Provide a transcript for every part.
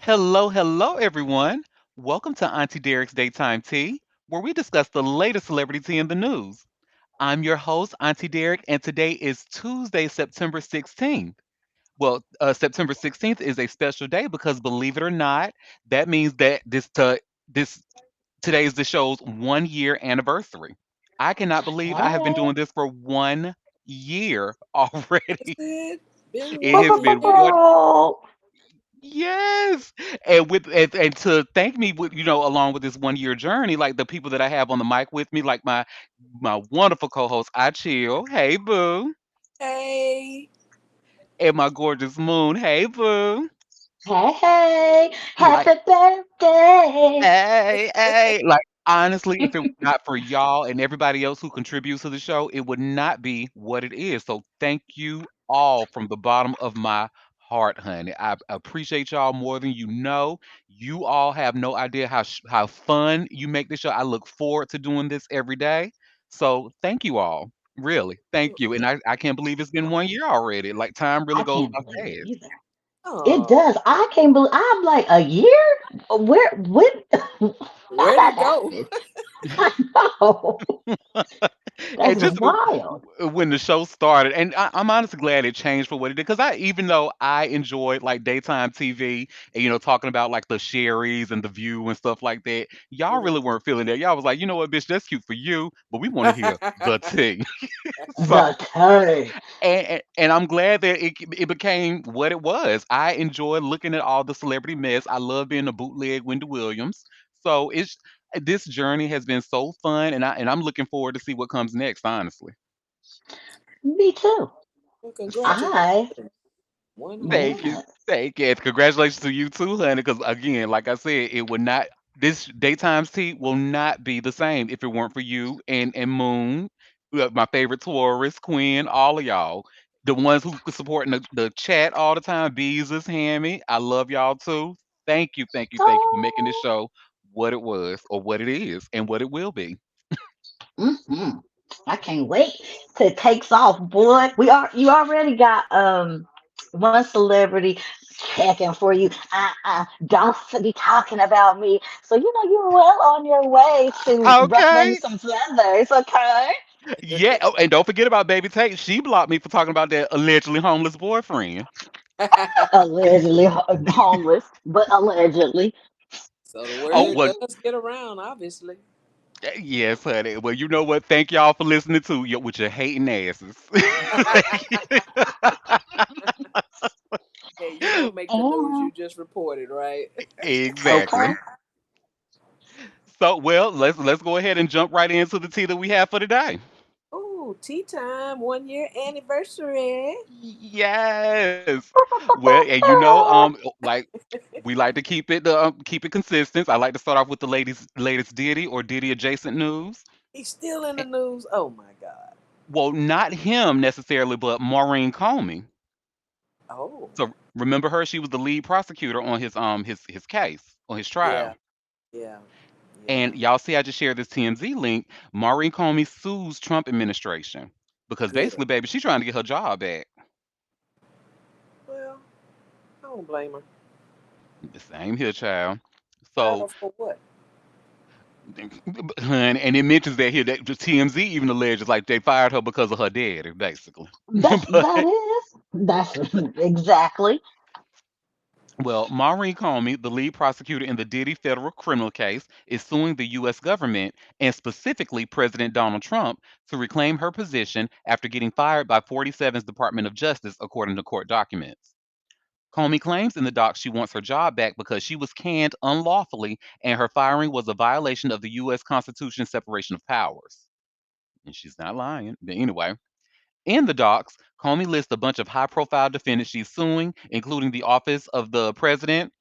Hello, hello, everyone. Welcome to Auntie Derek's Daytime Tea, where we discuss the latest celebrity tea in the news. I'm your host, Auntie Derek, and today is Tuesday, September 16th. September 16th is a special day because, believe it or not, that means that this today is the show's 1 year anniversary. I cannot believe I have been Hey. doing this for 1 year That's already. it. Been It has one been year. one. Yes, and to thank me with along with this 1 year journey, like the people that I have on the mic with me, like my wonderful co-host, I chill, hey boo, Hey. and my gorgeous Moon, hey boo. Hey, hey, Like, happy birthday. like honestly, if it were not for y'all and everybody else who contributes to the show, it would not be what it is. So thank you all from the bottom of my heart, honey. I appreciate y'all more than you know. You all have no idea how fun you make this show. I look forward to doing this every day. So thank you all. Really, thank you. And I can't believe it's been 1 year already. Like time really I goes can't by believe it fast. either. It Oh, does. I can't believe I'm like a year? Where when how where'd that it go? happened? I know. That's And just wild. when the show started, and I'm honestly glad it changed for what it did, because even though I enjoyed like daytime TV and talking about like the Sherrys and the View and stuff like that, y'all Mhm. really weren't feeling that. Y'all was like, you know what, bitch, that's cute for you, but we want to hear the tea. So The turd. and I'm glad that it became what it was. I enjoy looking at all the celebrity mess. I love being a bootleg Wendy Williams. So it's this journey has been so fun, and I'm looking forward to see what comes next. Honestly, Me too. Well, so I congratulations. 1 year. thank you, yeah. thank you. Congratulations to you too, honey. Because again, like I said, it would not. This daytime's tea will not be the same if it weren't for you and Moon, my favorite Taurus, Quinn, all of y'all. The ones who supporting the chat all the time, Beezus, Hammy. I love y'all too. Thank you, thank you, thank you for making this Oh. show what it was or what it is and what it will be. hmm I can't wait till it takes off, boy. You already got one celebrity checking for you. Don't be talking about me. So you know you're well on your way to ruffling Okay. some feathers, okay? Yeah. Oh, and don't forget about Baby Tate. She blocked me for talking about that allegedly homeless boyfriend. Allegedly homeless, but allegedly. So the Oh, word well, does get around, obviously. yes, honey. Well, you know what? Thank y'all for listening to you with your hating asses. Hey, you gonna make the news Mhm. you just reported, right? Exactly. Okay. So, well, let's go ahead and jump right into the tea that we have for today. Oh, tea time, 1 year anniversary. Yes. Well, and like we like to keep it consistent. I like to start off with the latest Diddy or Diddy adjacent news. He's still in the Eh, news. Oh my God. Well, not him necessarily, but Maureen Comey. Oh, So remember her? She was the lead prosecutor on his case on his yeah, trial. yeah, yeah. And y'all see, I just shared this TMZ link. Maureen Comey sues Trump administration because Good. basically, baby, she's trying to get her job back. Well, I don't blame her. The same here, child. So, Trial for what? and it mentions that here that the TMZ even alleges like they fired her because of her daddy, basically. But That is. That's exactly. well, Maureen Comey, the lead prosecutor in the Diddy federal criminal case, is suing the U.S. government and specifically President Donald Trump to reclaim her position after getting fired by 47's Department of Justice, according to court documents. Comey claims in the docs she wants her job back because she was canned unlawfully and her firing was a violation of the U.S. Constitution's separation of powers. And she's not lying. But anyway, in the docs, Comey lists a bunch of high profile defendants she's suing, including the Office of the President,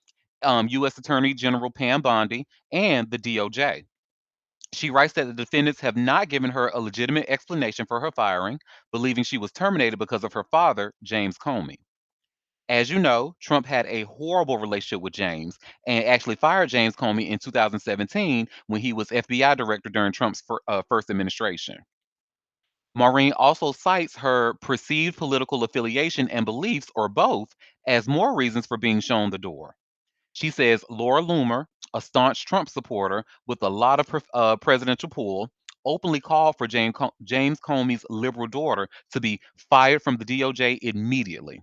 U.S. Attorney General Pam Bondi, and the DOJ. She writes that the defendants have not given her a legitimate explanation for her firing, believing she was terminated because of her father, James Comey. As you know, Trump had a horrible relationship with James and actually fired James Comey in 2017 when he was FBI director during Trump's first administration. Maureen also cites her perceived political affiliation and beliefs, or both, as more reasons for being shown the door. She says Laura Loomer, a staunch Trump supporter with a lot of presidential pull, openly called for James Comey's liberal daughter to be fired from the DOJ immediately.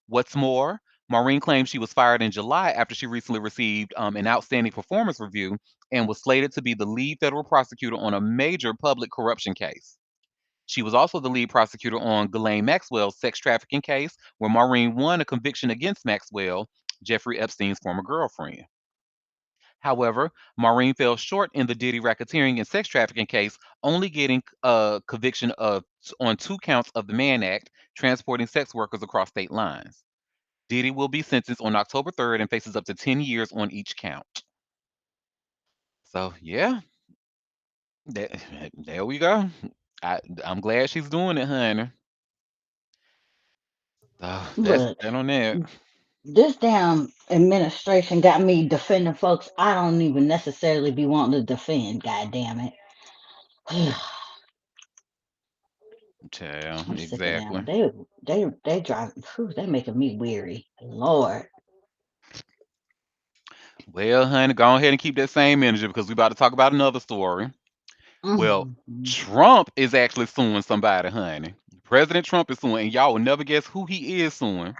What's more, Maureen claims she was fired in July after she recently received an outstanding performance review and was slated to be the lead federal prosecutor on a major public corruption case. She was also the lead prosecutor on Ghislaine Maxwell's sex trafficking case, where Maureen won a conviction against Maxwell, Jeffrey Epstein's former girlfriend. However, Maureen fell short in the Diddy racketeering and sex trafficking case, only getting a conviction on 2 counts of the Mann Act, transporting sex workers across state lines. Diddy will be sentenced on October 3rd and faces up to 10 years on each count. So, yeah, that, there we go. I'm glad she's doing it, honey. That's Look, that on that. this damn administration got me defending folks I don't even necessarily be wanting to defend. God damn it! Yeah, I'm sick of them. exactly. They driving. Whew, they making me weary. Lord. Well, honey, go ahead and keep that same energy because we about to talk about another story. Well, Mhm. Trump is actually suing somebody, honey. President Trump is suing, and y'all will never guess who he is suing.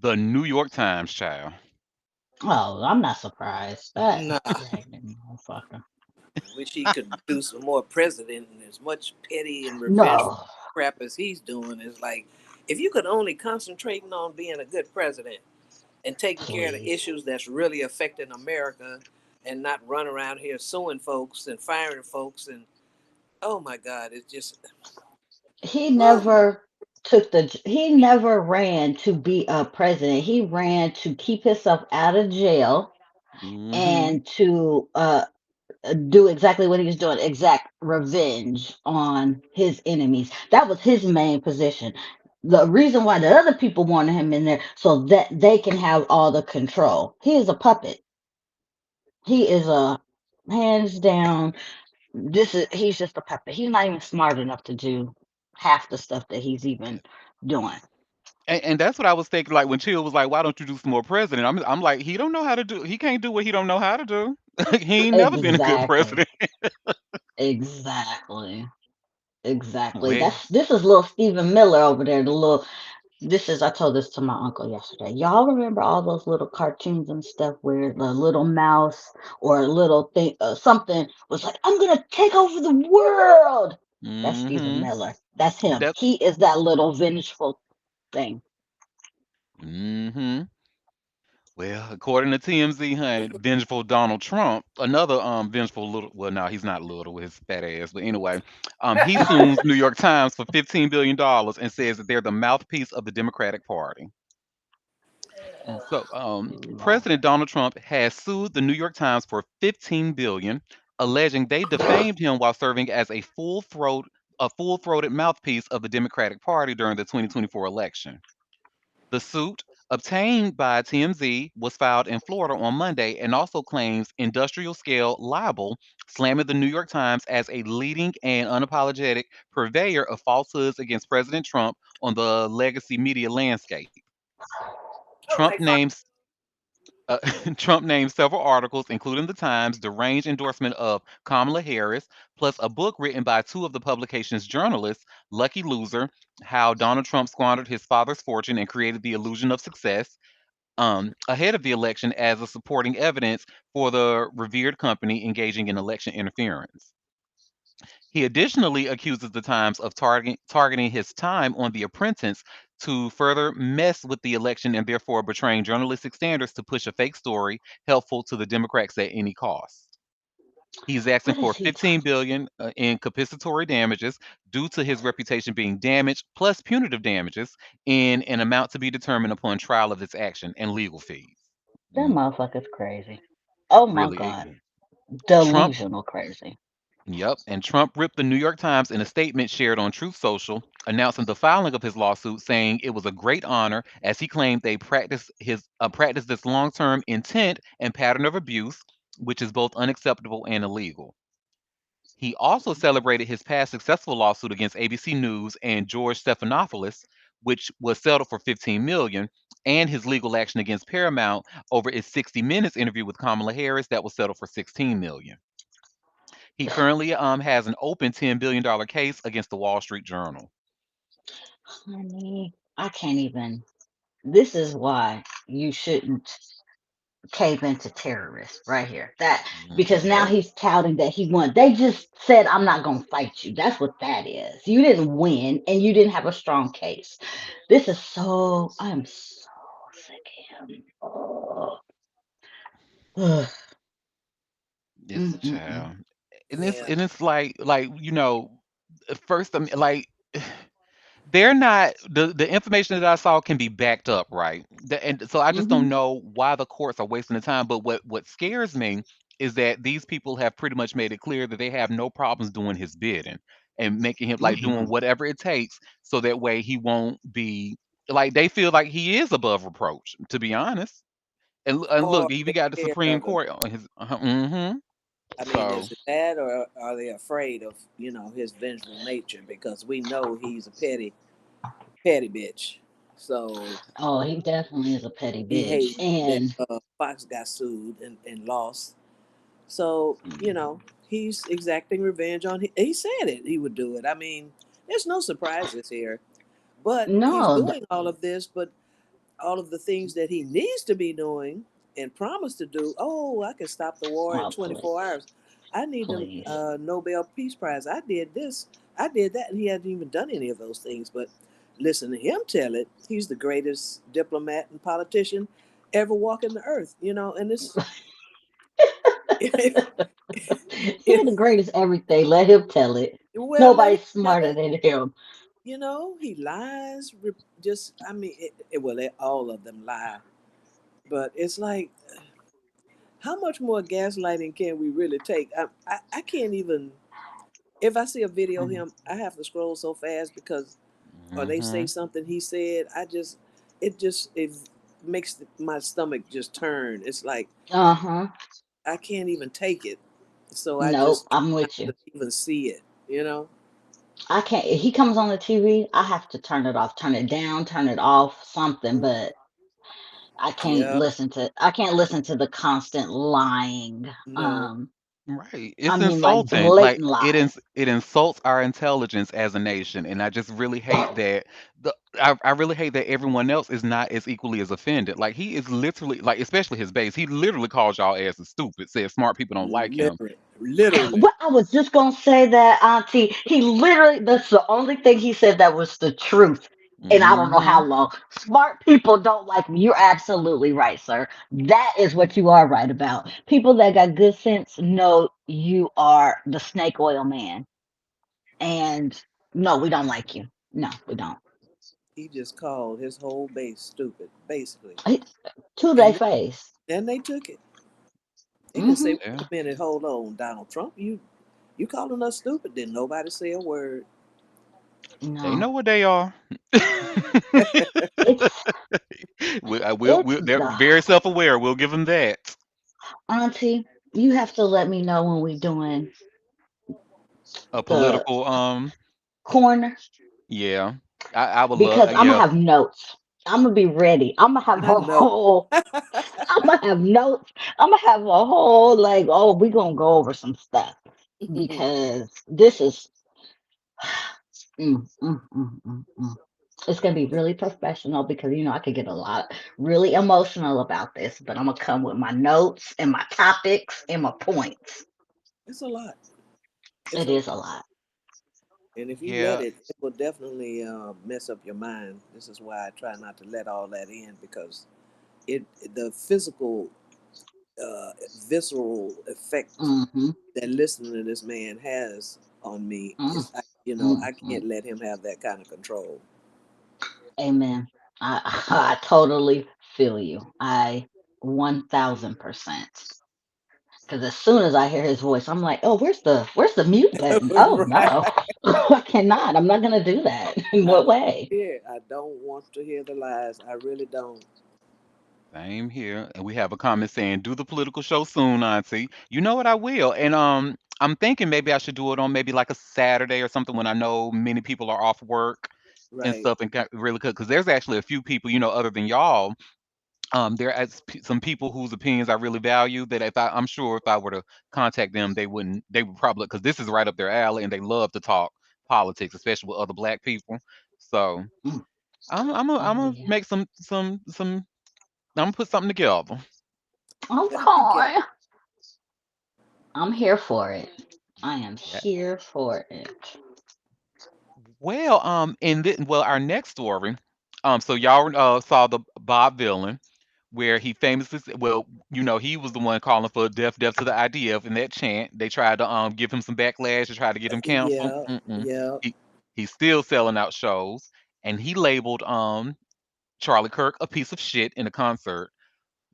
The New York Times, child. Oh, I'm not surprised. That Nah. dragging motherfucker. Wish he could do some more president and as much petty and revenge No, crap as he's doing is like if you could only concentrate on being a good president and taking care of the please. issues that's really affecting America and not run around here suing folks and firing folks and oh my God, it's just He whew. never he never ran to be a president. He ran to keep himself out of jail Mm-hmm. and to do exactly what he was doing, exact revenge on his enemies. That was his main position. The reason why the other people wanted him in there so that they can have all the control. He is a puppet. He is a hands down. He's just a puppet. He's not even smart enough to do half the stuff that he's even doing. And that's what I was thinking. Like when Chill was like, "Why don't you do some more president?" I'm like, he don't know how to do. He can't do what he don't know how to do. He ain't never been a good Exactly. president. Exactly. Exactly. Well, This is little Stephen Miller over there, the little this is I told this to my uncle yesterday. Y'all remember all those little cartoons and stuff where the little mouse or a little thing something was like, I'm gonna take over the world. That's Stephen mm-hmm. Miller. That's him. That He is that little vengeful thing. mm-hmm. Well, according to TMZ, honey, vengeful Donald Trump, another vengeful little. Well, no, he's not little with his fat ass, but anyway, he sues New York Times for $15 billion and says that they're the mouthpiece of the Democratic Party. Ugh, So, Lord. President Donald Trump has sued the New York Times for 15 billion, alleging they defamed him while serving as a full-throated mouthpiece of the Democratic Party during the 2024 election. The suit, obtained by TMZ, was filed in Florida on Monday and also claims industrial scale libel, slamming the New York Times as a leading and unapologetic purveyor of falsehoods against President Trump on the legacy media landscape. Oh Trump my God. names uh, Trump named several articles, including the Times' deranged endorsement of Kamala Harris, plus a book written by two of the publication's journalists, Lucky Loser, How Donald Trump Squandered His Father's Fortune and Created the Illusion of Success, ahead of the election as a supporting evidence for the revered company engaging in election interference. He additionally accuses the Times of targeting his time on The Apprentice to further mess with the election and therefore betraying journalistic standards to push a fake story helpful to the Democrats at any cost. He's asking What for is he 15 talking? billion in compensatory damages due to his reputation being damaged, plus punitive damages in an amount to be determined upon trial of this action and legal fees. That Mm, motherfucker's crazy. Oh my really, God. Trump. Delusional crazy. Yep, and Trump ripped the New York Times in a statement shared on Truth Social, announcing the filing of his lawsuit, saying it was a great honor as he claimed they practiced this long-term intent and pattern of abuse, which is both unacceptable and illegal. He also celebrated his past successful lawsuit against ABC News and George Stephanopoulos, which was settled for 15 million, and his legal action against Paramount over its 60 Minutes interview with Kamala Harris that was settled for 16 million. He currently has an open $10 billion case against the Wall Street Journal. Honey, I can't even. This is why you shouldn't cave into terrorists right here. That because now Yep. he's touting that he won. They just said, I'm not gonna fight you. That's what that is. You didn't win and you didn't have a strong case. This is so I'm so sick of him. Oh, ugh. It's Mm, a mm, mm. child. And it's Yeah. and it's like, at first like they're not the information that I saw can be backed up, right? And so I just Mhm. don't know why the courts are wasting the time. But what scares me is that these people have pretty much made it clear that they have no problems doing his bidding and making him like doing Mhm. whatever it takes so that way he won't be like they feel like he is above reproach, to be honest. And Or look, he even they're got the scared Supreme of him. Court on his. Mm-hmm. I mean, So is it that, or are they afraid of his vengeful nature? Because we know he's a petty bitch. So Oh, he definitely is a petty he bitch. hates that And Fox got sued and lost. So mhm. he's exacting revenge on. He said it. He would do it. I mean, there's no surprises here. But he's no, doing all of this. But all of the things that he needs to be doing and promised to do. Oh, I can stop the war in oh 24 hours. I need the please. Nobel Peace Prize. I did this. I did that. And he hasn't even done any of those things. But listen to him tell it. He's the greatest diplomat and politician ever walking the earth, and it's, You're the greatest everything. Let him tell it. well, let him Nobody's tell smarter it. than him. He lies. Just, I mean, well, all of them lie. But it's like, how much more gaslighting can we really take? I can't even. If I see a video of Honey. him, I have to scroll so fast because, or they say Mhm. something he said. It makes my stomach just turn. It's like Uh-huh. I can't even take it. So I Nope, just try I'm not with you. to even see it. You know? I can't. If he comes on the TV, I have to turn it off, turn it down, turn it off, something. Mm, But I can't yeah. listen to. I can't listen to the constant lying. No. Right. I It's mean, like insulting. Like blatant lies. it insults our intelligence as a nation, and I just really hate that I really hate that everyone else is not as equally as offended. Like he is literally like especially his base. He literally calls y'all asses stupid. Says smart people don't like him. Literally. Literally. Well, I was just gonna say that, Auntie. He literally, that's the only thing he said that was the truth. And I don't know how Hmm. long. Smart people don't like me. You're absolutely right, sir. That is what you are right about. People that got good sense know you are the snake oil man. And no, we don't like you. No, we don't. He just called his whole base stupid, basically. He- To their And face. then they took it. They didn't say, Hmm. "Wait a Yeah. minute, hold on, Donald Trump. You calling us stupid?" Didn't nobody say a word. They No, know what they are. it's They're the very self aware. We'll give them that. Auntie. You have to let me know when we doing A the political corner yeah. I would love because I'm gonna yeah. have notes. I'm gonna be ready. I'm gonna have I a know. whole. I'm gonna have notes. I'm gonna have a whole like, oh, we gonna go over some stuff because this is. It's gonna be really professional because I could get a lot really emotional about this, but I'm gonna come with my notes and my topics and my points. It's a lot. It's It a lot. is a lot. And if you let Yeah. it, it will definitely mess up your mind. This is why I try not to let all that in because it the physical, uh, visceral effect Mm-hmm. that listening to this man has on me Mm, is, I mm. can't let him have that kind of control. Amen. I I totally feel you. I 1000%. Because as soon as I hear his voice, I'm like, oh, where's the mute button? Oh Right. no, I cannot. I'm not gonna do that. In I what way? I don't want to hear the lies. I really don't. Same here. And we have a comment saying, "Do the political show soon, Auntie." You know what? I will. And I'm thinking maybe I should do it on maybe like a Saturday or something when I know many people are off work. and Right. stuff and really could, because there's actually a few people, other than y'all. There are some people whose opinions I really value that I'm sure if I were to contact them, they would probably, because this is right up their alley and they love to talk politics, especially with other black people. So Mm. I'm Oh gonna yeah. make I'm gonna put something together. I get Okay. I'm here for it. I am Yeah. here for it. Well, our next story, so y'all saw the Bob villain where he famously well, he was the one calling for death to the IDF in that chant. They tried to give him some backlash to try to get him canceled. yeah, Mm-mm. yeah. He he's still selling out shows, and he labeled Charlie Kirk a piece of shit in a concert.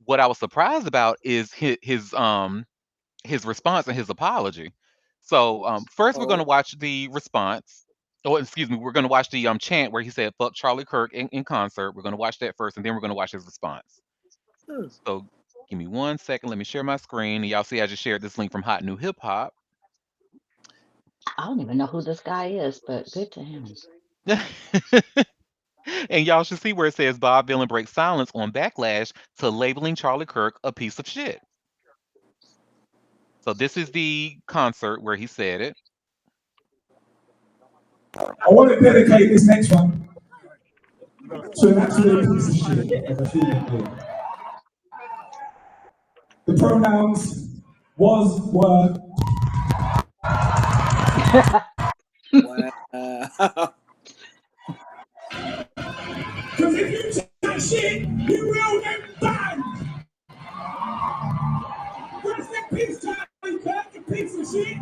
What I was surprised about is his response and his apology. So first we're going to Oh, watch the response. Oh, excuse me. We're going to watch the chant where he said "fuck Charlie Kirk" in concert. We're going to watch that first, and then we're going to watch his response. huh. So give me 1 second. Let me share my screen. And y'all see I just shared this link from Hot New Hip Hop. I don't even know who this guy is, but good to him. And y'all should see where it says Bob Dylan breaks silence on backlash to labeling Charlie Kirk a piece of shit. So this is the concert where he said it. I want to dedicate this next one to an absolute piece of shit as a human being. The pronouns was, were. Wow. Because if you chat shit, you will get banned. Rest in peace, Charlie Kirk, you piece of shit.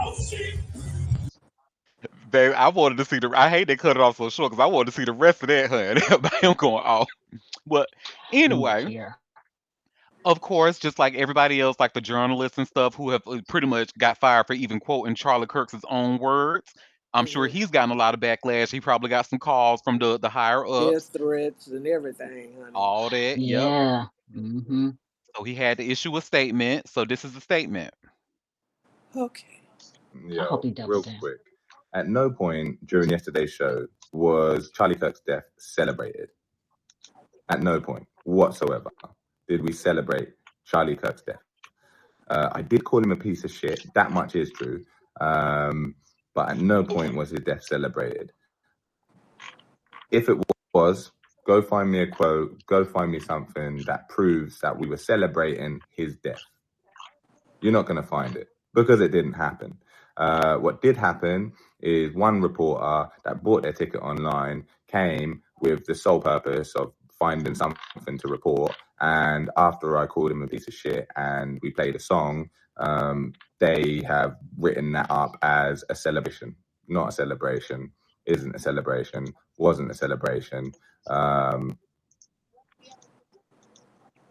Oh shit. Babe, I wanted to see the. I hate they cut it off so short because I wanted to see the rest of that, honey. I'm going off. But Me anyway, here. of course, just like everybody else, like the journalists and stuff who have pretty much got fired for even quoting Charlie Kirk's own words. I'm sure hmm he's gotten a lot of backlash. He probably got some calls from the higher Death ups, threats and everything, honey. all that. Yep. Yeah. Hmm. So he had to issue a statement. So this is the statement. Okay. I hope Yo, he doubled real down. quick. At no point during yesterday's show was Charlie Kirk's death celebrated. At no point whatsoever did we celebrate Charlie Kirk's death. I did call him a piece of shit. That much is true. But at no point was his death celebrated. If it was, go find me a quote, go find me something that proves that we were celebrating his death. You're not going to find it because it didn't happen. What did happen is one reporter that bought their ticket online came with the sole purpose of finding something to report. And after I called him a piece of shit and we played a song, they have written that up as a celebration. Not a celebration, isn't a celebration, wasn't a celebration. Um,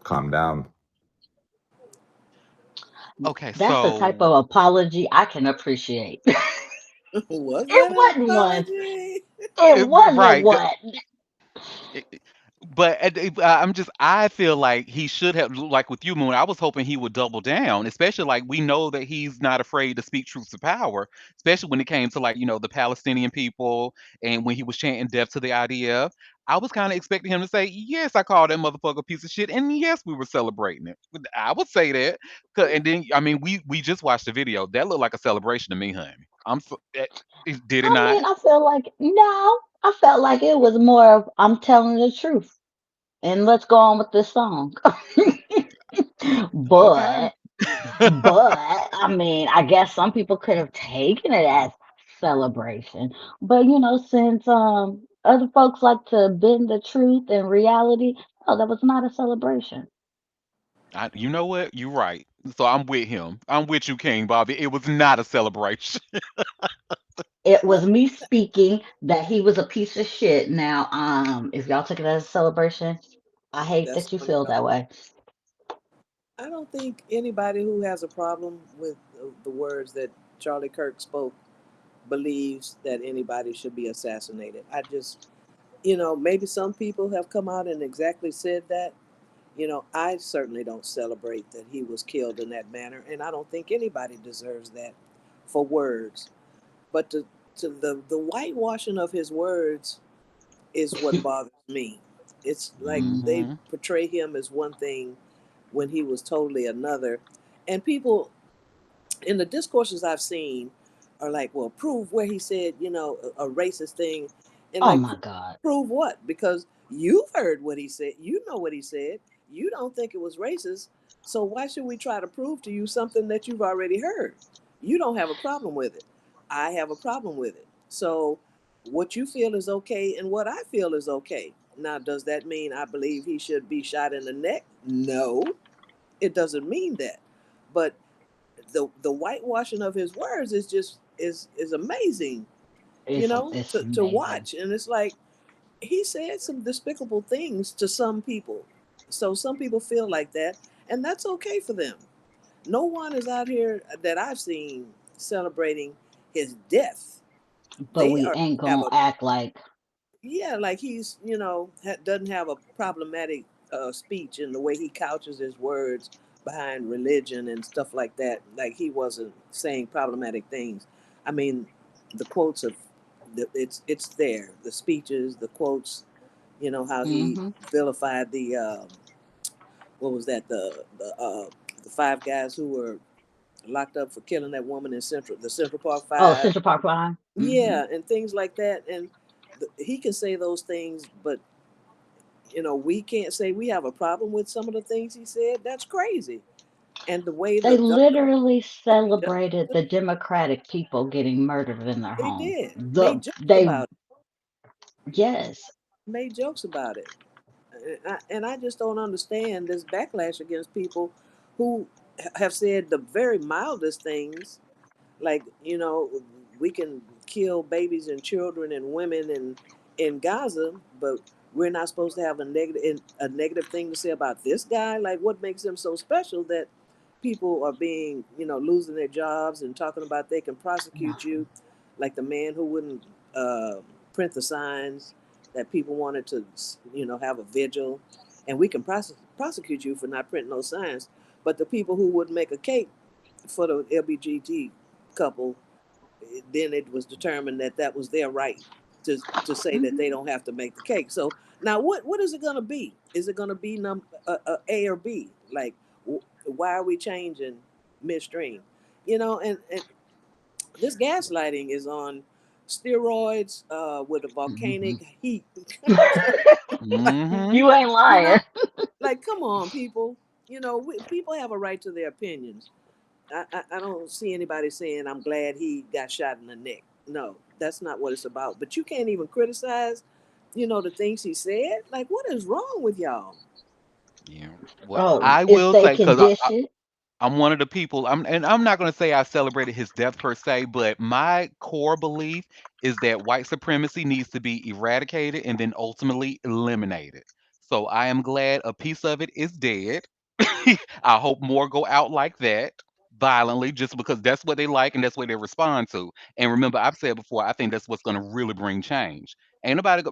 Calm down. Okay, That's the type so of apology I can appreciate. Was It that an wasn't one. apology? It wasn't right. one. But I feel like he should have, like with you, Moon. I was hoping he would double down, especially like we know that he's not afraid to speak truth to power, especially when it came to like the Palestinian people and when he was chanting death to the IDF. I was kind of expecting him to say, "Yes, I called that motherfucker a piece of shit," and yes, we were celebrating it. I would say that, and then I mean, we just watched the video. That looked like a celebration to me, honey. Did it I not? mean, I feel like no. I felt like it was more of I'm telling the truth. And let's go on with this song. Okay. but I mean, I guess some people could have taken it as celebration. But since other folks like to bend the truth and reality, no, that was not a celebration. You know what? You're right. So I'm with him. I'm with you, King Bobby. It was not a celebration. It Well, was me speaking that he was a piece of shit. Now, if y'all took it as a celebration, I hate that's that you on feel y'all. that way. I don't think anybody who has a problem with the words that Charlie Kirk spoke believes that anybody should be assassinated. I just, maybe some people have come out and exactly said that. I certainly don't celebrate that he was killed in that manner, and I don't think anybody deserves that for words. But to the whitewashing of his words is what bothers me. It's like they Mm-hmm. portray him as one thing when he was totally another. And people in the discourses I've seen are like, well, prove where he said, a racist thing. And Oh like, my God. prove what? Because you've heard what he said. You know what he said. You don't think it was racist. So why should we try to prove to you something that you've already heard? You don't have a problem with it. I have a problem with it. So what you feel is okay and what I feel is okay. Now, does that mean I believe he should be shot in the neck? No, it doesn't mean that. But the whitewashing of his words is just is amazing, It's to amazing. watch. And it's like he said some despicable things to some people. So some people feel like that, and that's okay for them. No one is out here that I've seen celebrating his death. But They we are ain't have gonna a act like yeah, like he's doesn't have a problematic speech in the way he couches his words behind religion and stuff like that. Like he wasn't saying problematic things. I mean, the quotes of it's there. The speeches, the quotes. How he hmm vilified the what was that the five guys who were locked up for killing that woman in Central Park oh, Five. Central Park Line. Yeah, and things like that. And he can say those things, but we can't say we have a problem with some of the things he said. That's crazy. And the way They the literally celebrated justice, the Democratic people getting murdered in their they home. did They yes, made jokes about it, and I just don't understand this backlash against people who have said the very mildest things, like we can kill babies and children and women in Gaza, but we're not supposed to have a negative thing to say about this guy. Like, what makes him so special that people are being losing their jobs and talking about they can prosecute you, like the man who wouldn't uh, print the signs that people wanted to have a vigil, and we can prosecute you for not printing those signs, but the people who would make a cake for the LBGT couple, then it was determined that that was their right to say that hmm they don't have to make the cake. So now, what is it going to be? Is it going to be A or B? Like, why are we changing midstream? And this gaslighting is on steroids with a hmm volcanic heat. Mm-hmm. you ain't you know, lying. like, come on, people. People have a right to their opinions. I don't see anybody saying I'm glad he got shot in the neck. No, that's not what it's about. But you can't even criticize, the things he said. Like, what is wrong with y'all? Yeah. Well, Oh, I if will they say can because dish it. I'm one of the people. I'm not going to say I celebrated his death per se, but my core belief is that white supremacy needs to be eradicated and then ultimately eliminated. So I am glad a piece of it is dead. I hope more go out like that violently, just because that's what they like and that's what they respond to. And remember, I've said before, I think that's what's going to really bring change. Ain't nobody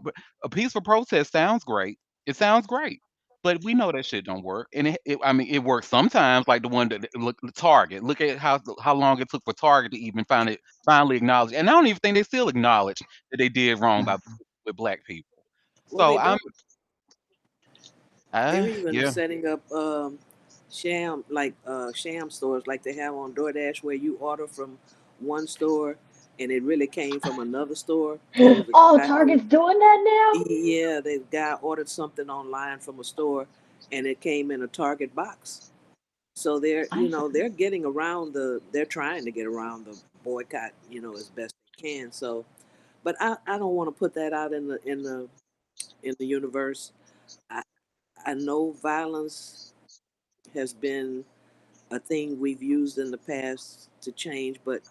a peaceful protest sounds great. It sounds great. But we know that shit don't work, and I mean, it works sometimes. Like the one that look Target. Look at how long it took for Target to even finally acknowledge. And I don't even think they still acknowledge that they did wrong by with black people. Well, So they don't. They're even yeah. setting up sham stores like they have on DoorDash, where you order from one store and it really came from another store. There was a Oh, guy who Target's doing that Yeah, the guy ordered something online from a store, and it came in a Target box. So they're, now. they're getting around they're trying to get around the boycott, as best they can. So, but I don't want to put that out in the universe. I I know violence has been a thing we've used in the past to change, but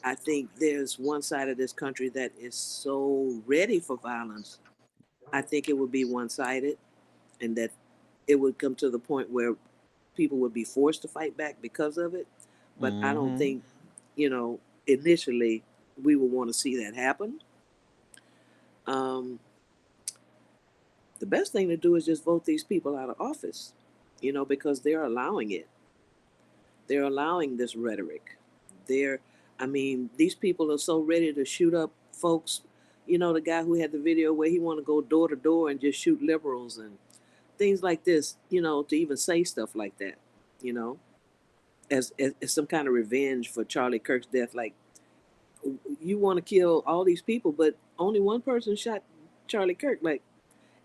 I think there's one side of this country that is so ready for violence. I think it would be one sided, and that it would come to the point where people would be forced to fight back because of it. But I don't Hmm. think, initially we would want to see that happen. Um, the best thing to do is just vote these people out of office, because they're allowing it. They're allowing this rhetoric. They're, I mean, these people are so ready to shoot up folks. You know, the guy who had the video where he want to go door to door and just shoot liberals and things like this. You know, to even say stuff like that. You know, as some kind of revenge for Charlie Kirk's death. Like, you want to kill all these people, but only one person shot Charlie Kirk. Like,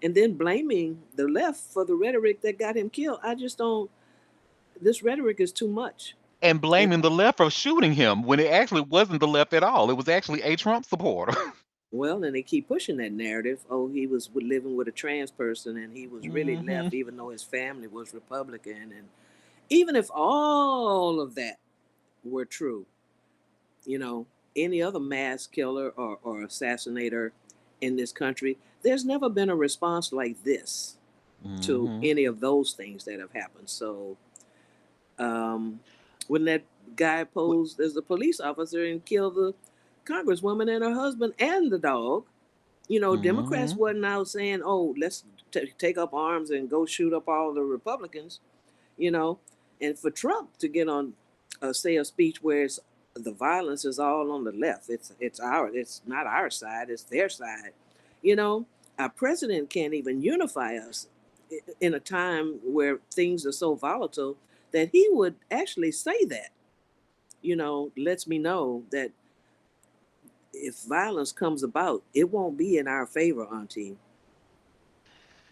and then blaming the left for the rhetoric that got him killed. I just don't. This rhetoric is too much. And And blaming the left for shooting him when it actually wasn't the left at all. It was actually a Trump supporter. well, and they keep pushing that narrative. Oh, he was living with a trans person, and he was really Hmm. left, even though his family was Republican. And even if all of that were true, you know, any other mass killer or assassinator in this country, there's never been a response like this to Hmm. any of those things that have happened. So, um, when that guy posed as a police officer and killed the congresswoman and her husband and the dog, you know, Democrats Hmm. wasn't out saying, "Oh, let's take up arms and go shoot up all the Republicans," you know. And for Trump to get on, say a speech where it's the violence is all on the left. It's not our side. It's their side. You know, our president can't even unify us in a time where things are so volatile that he would actually say that. You know, lets me know that if violence comes about, it won't be in our favor, Auntie.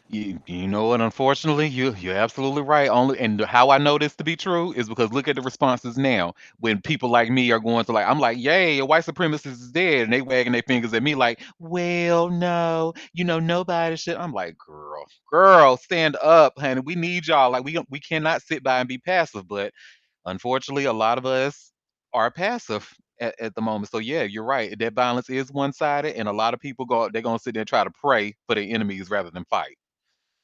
You know what? Unfortunately, you're absolutely right. Only and how I know this to be true is because look at the responses now. When people like me are going to like, I'm like, "Yay, a white supremacist is dead," and they wagging their fingers at me like, "Well, no, nobody should." I'm like, girl, stand up, honey. We need y'all. Like we cannot sit by and be passive. But unfortunately, a lot of us are passive at the moment. So yeah, you're right. That violence is one sided, and a lot of people they're gonna sit there and try to pray for their enemies rather than fight.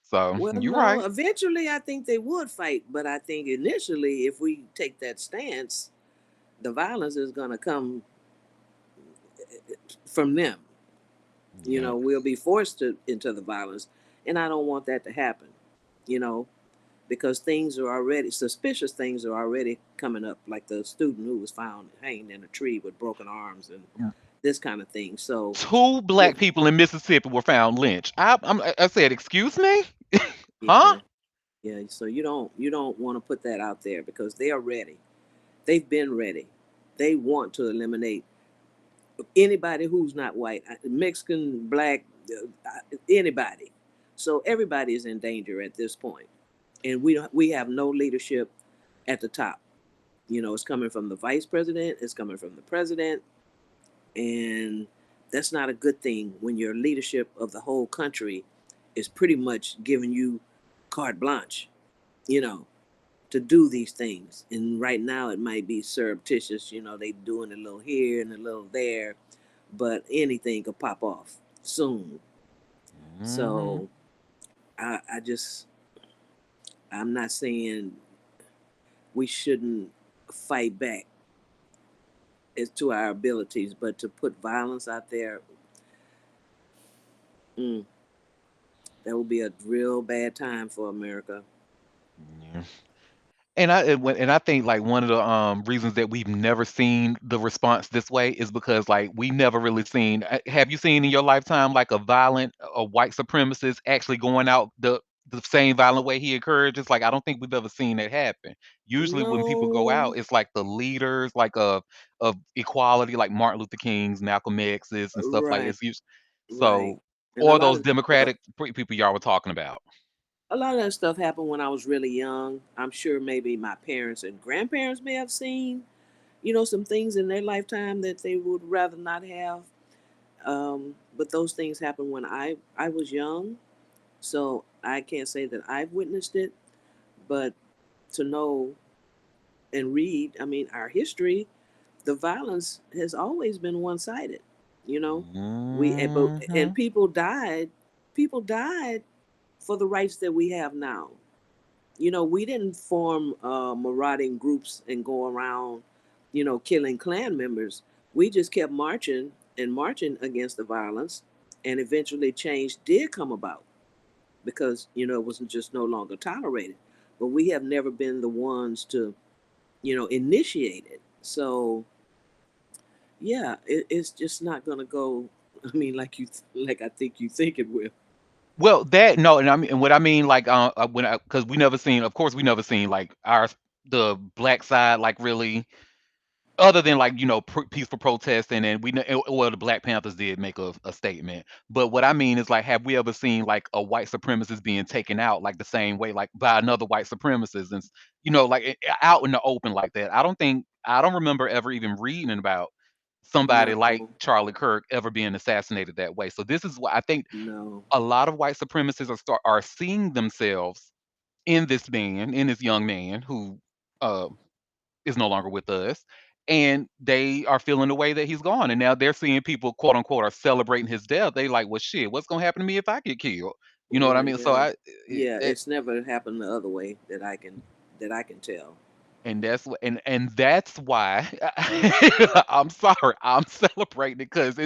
So Well, you're no, right. eventually I think they would fight, but I think initially, if we take that stance, the violence is going to come from them. You Yeah. know, we'll be forced into the violence, and I don't want that to happen. You know, because things are already suspicious. Things are already coming up, like the student who was found hanged in a tree with broken arms and Mm. this kind of thing. So, Two yeah, black people in Mississippi were found lynched. I said, excuse me, huh? yeah, yeah. So you don't want to put that out there because they are ready. They've been ready. They want to eliminate anybody who's not white, Mexican, black, anybody. So everybody is in danger at this point, and we have no leadership at the top. You know, it's coming from the vice president, it's coming from the president, and that's not a good thing when your leadership of the whole country is pretty much giving you carte blanche. You know, to do these things. And right now it might be surreptitious, you know, they doing a little here and a little there, but anything could pop off soon. Hmm. So I just I'm not saying we shouldn't fight back as to our abilities, but to put violence out there, mm, that would be a real bad time for America. Yeah. And I think like one of the reasons that we've never seen the response this way is because like we never really seen. Have you seen in your lifetime like a white supremacist actually going out the same violent way he encourages? Like I don't think we've ever seen that happen. Usually when people go No, out, it's like the leaders like of equality, like Martin Luther King's, Malcolm X's, and stuff like right, this. right. So And a or lot those of that stuff democratic people y'all were talking about. a lot of that stuff happened when I was really young. I'm sure maybe my parents and grandparents may have seen, you know, some things in their lifetime that they would rather not have. But those things happened when I was young, so I can't say that I've witnessed it. But to know and read, I mean, our history, the violence has always been one sided. You know, and Hmm. people died for the rights that we have now. You know, we didn't form marauding groups and go around, you know, killing Klan members. We just kept marching and marching against the violence, and eventually change did come about because, you know, it wasn't just no longer tolerated. But we have never been the ones to, you know, initiate it. So yeah, it's just not gonna go. I mean, like like I think you think it will. Well, that no, and I mean, and what I mean, like, when because we never seen, of course, we never seen like our the black side like really, other than like peaceful protesting, and well, the Black Panthers did make a statement, but what I mean is like, have we ever seen like a white supremacist being taken out like the same way like by another white supremacist, and like out in the open like that? I don't remember ever even reading about somebody like No, Charlie Kirk ever being assassinated that way. So this is what I think no. a lot of white supremacists are seeing themselves in this man, in this young man who uh, is no longer with us, and they are feeling the way that he's gone. And now they're seeing people, quote unquote, are celebrating his death. They like, well, shit, what's gonna happen to me if I get killed? You know what I Right. mean? So Yeah. I, Yeah. that, It's never happened the other way that I can tell. and that's why I'm sorry, I'm celebrating it because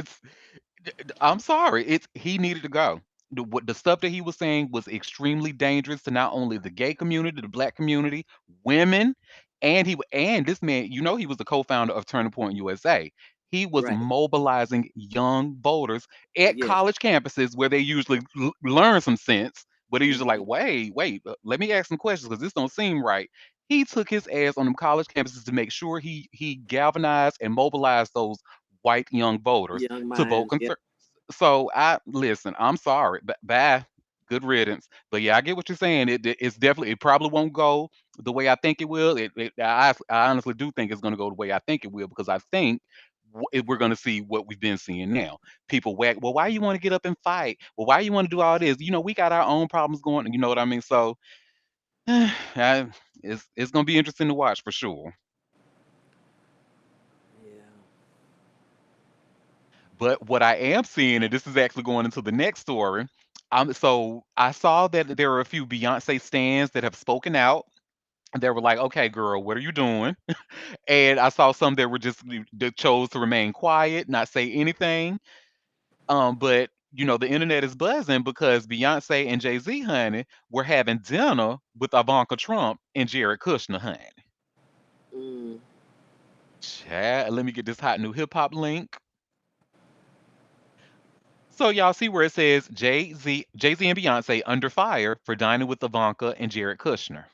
I'm sorry. It's he needed to go. The stuff that he was saying was extremely dangerous to not only the gay community, the black community, women, and this man. He was the co-founder of Turning Point USA. He was Right. mobilizing young voters at Yes. college campuses where they usually learn some sense. But they usually like, Hmm. wait, let me ask some questions because this don't seem right. He took his ass on them college campuses to make sure he galvanized and mobilized those white young voters Young to vote minds. Yep. conser so I listen, I'm sorry, but bye. Good riddance. But yeah, I get what you're saying. It's definitely it probably won't go the way I think it will. I honestly do think it's going to go the way I think it will because I think we're going to see what we've been seeing now. People whack. Well, why you want to get up and fight? Well, why you want to do all this? We got our own problems going. You know what I mean? So it's going to be interesting to watch for sure. Yeah. But what I am seeing, and this is actually going into the next story, so I saw that there are a few Beyonce stans that have spoken out. They were like, "Okay, girl, what are you doing?" And I saw some that were just that chose to remain quiet, not say anything. But the internet is buzzing because Beyonce and Jay Z, honey, were having dinner with Ivanka Trump and Jared Kushner, honey. Mm. Chat. Let me get this hot new hip hop link. So y'all see where it says Jay Z and Beyonce under fire for dining with Ivanka and Jared Kushner.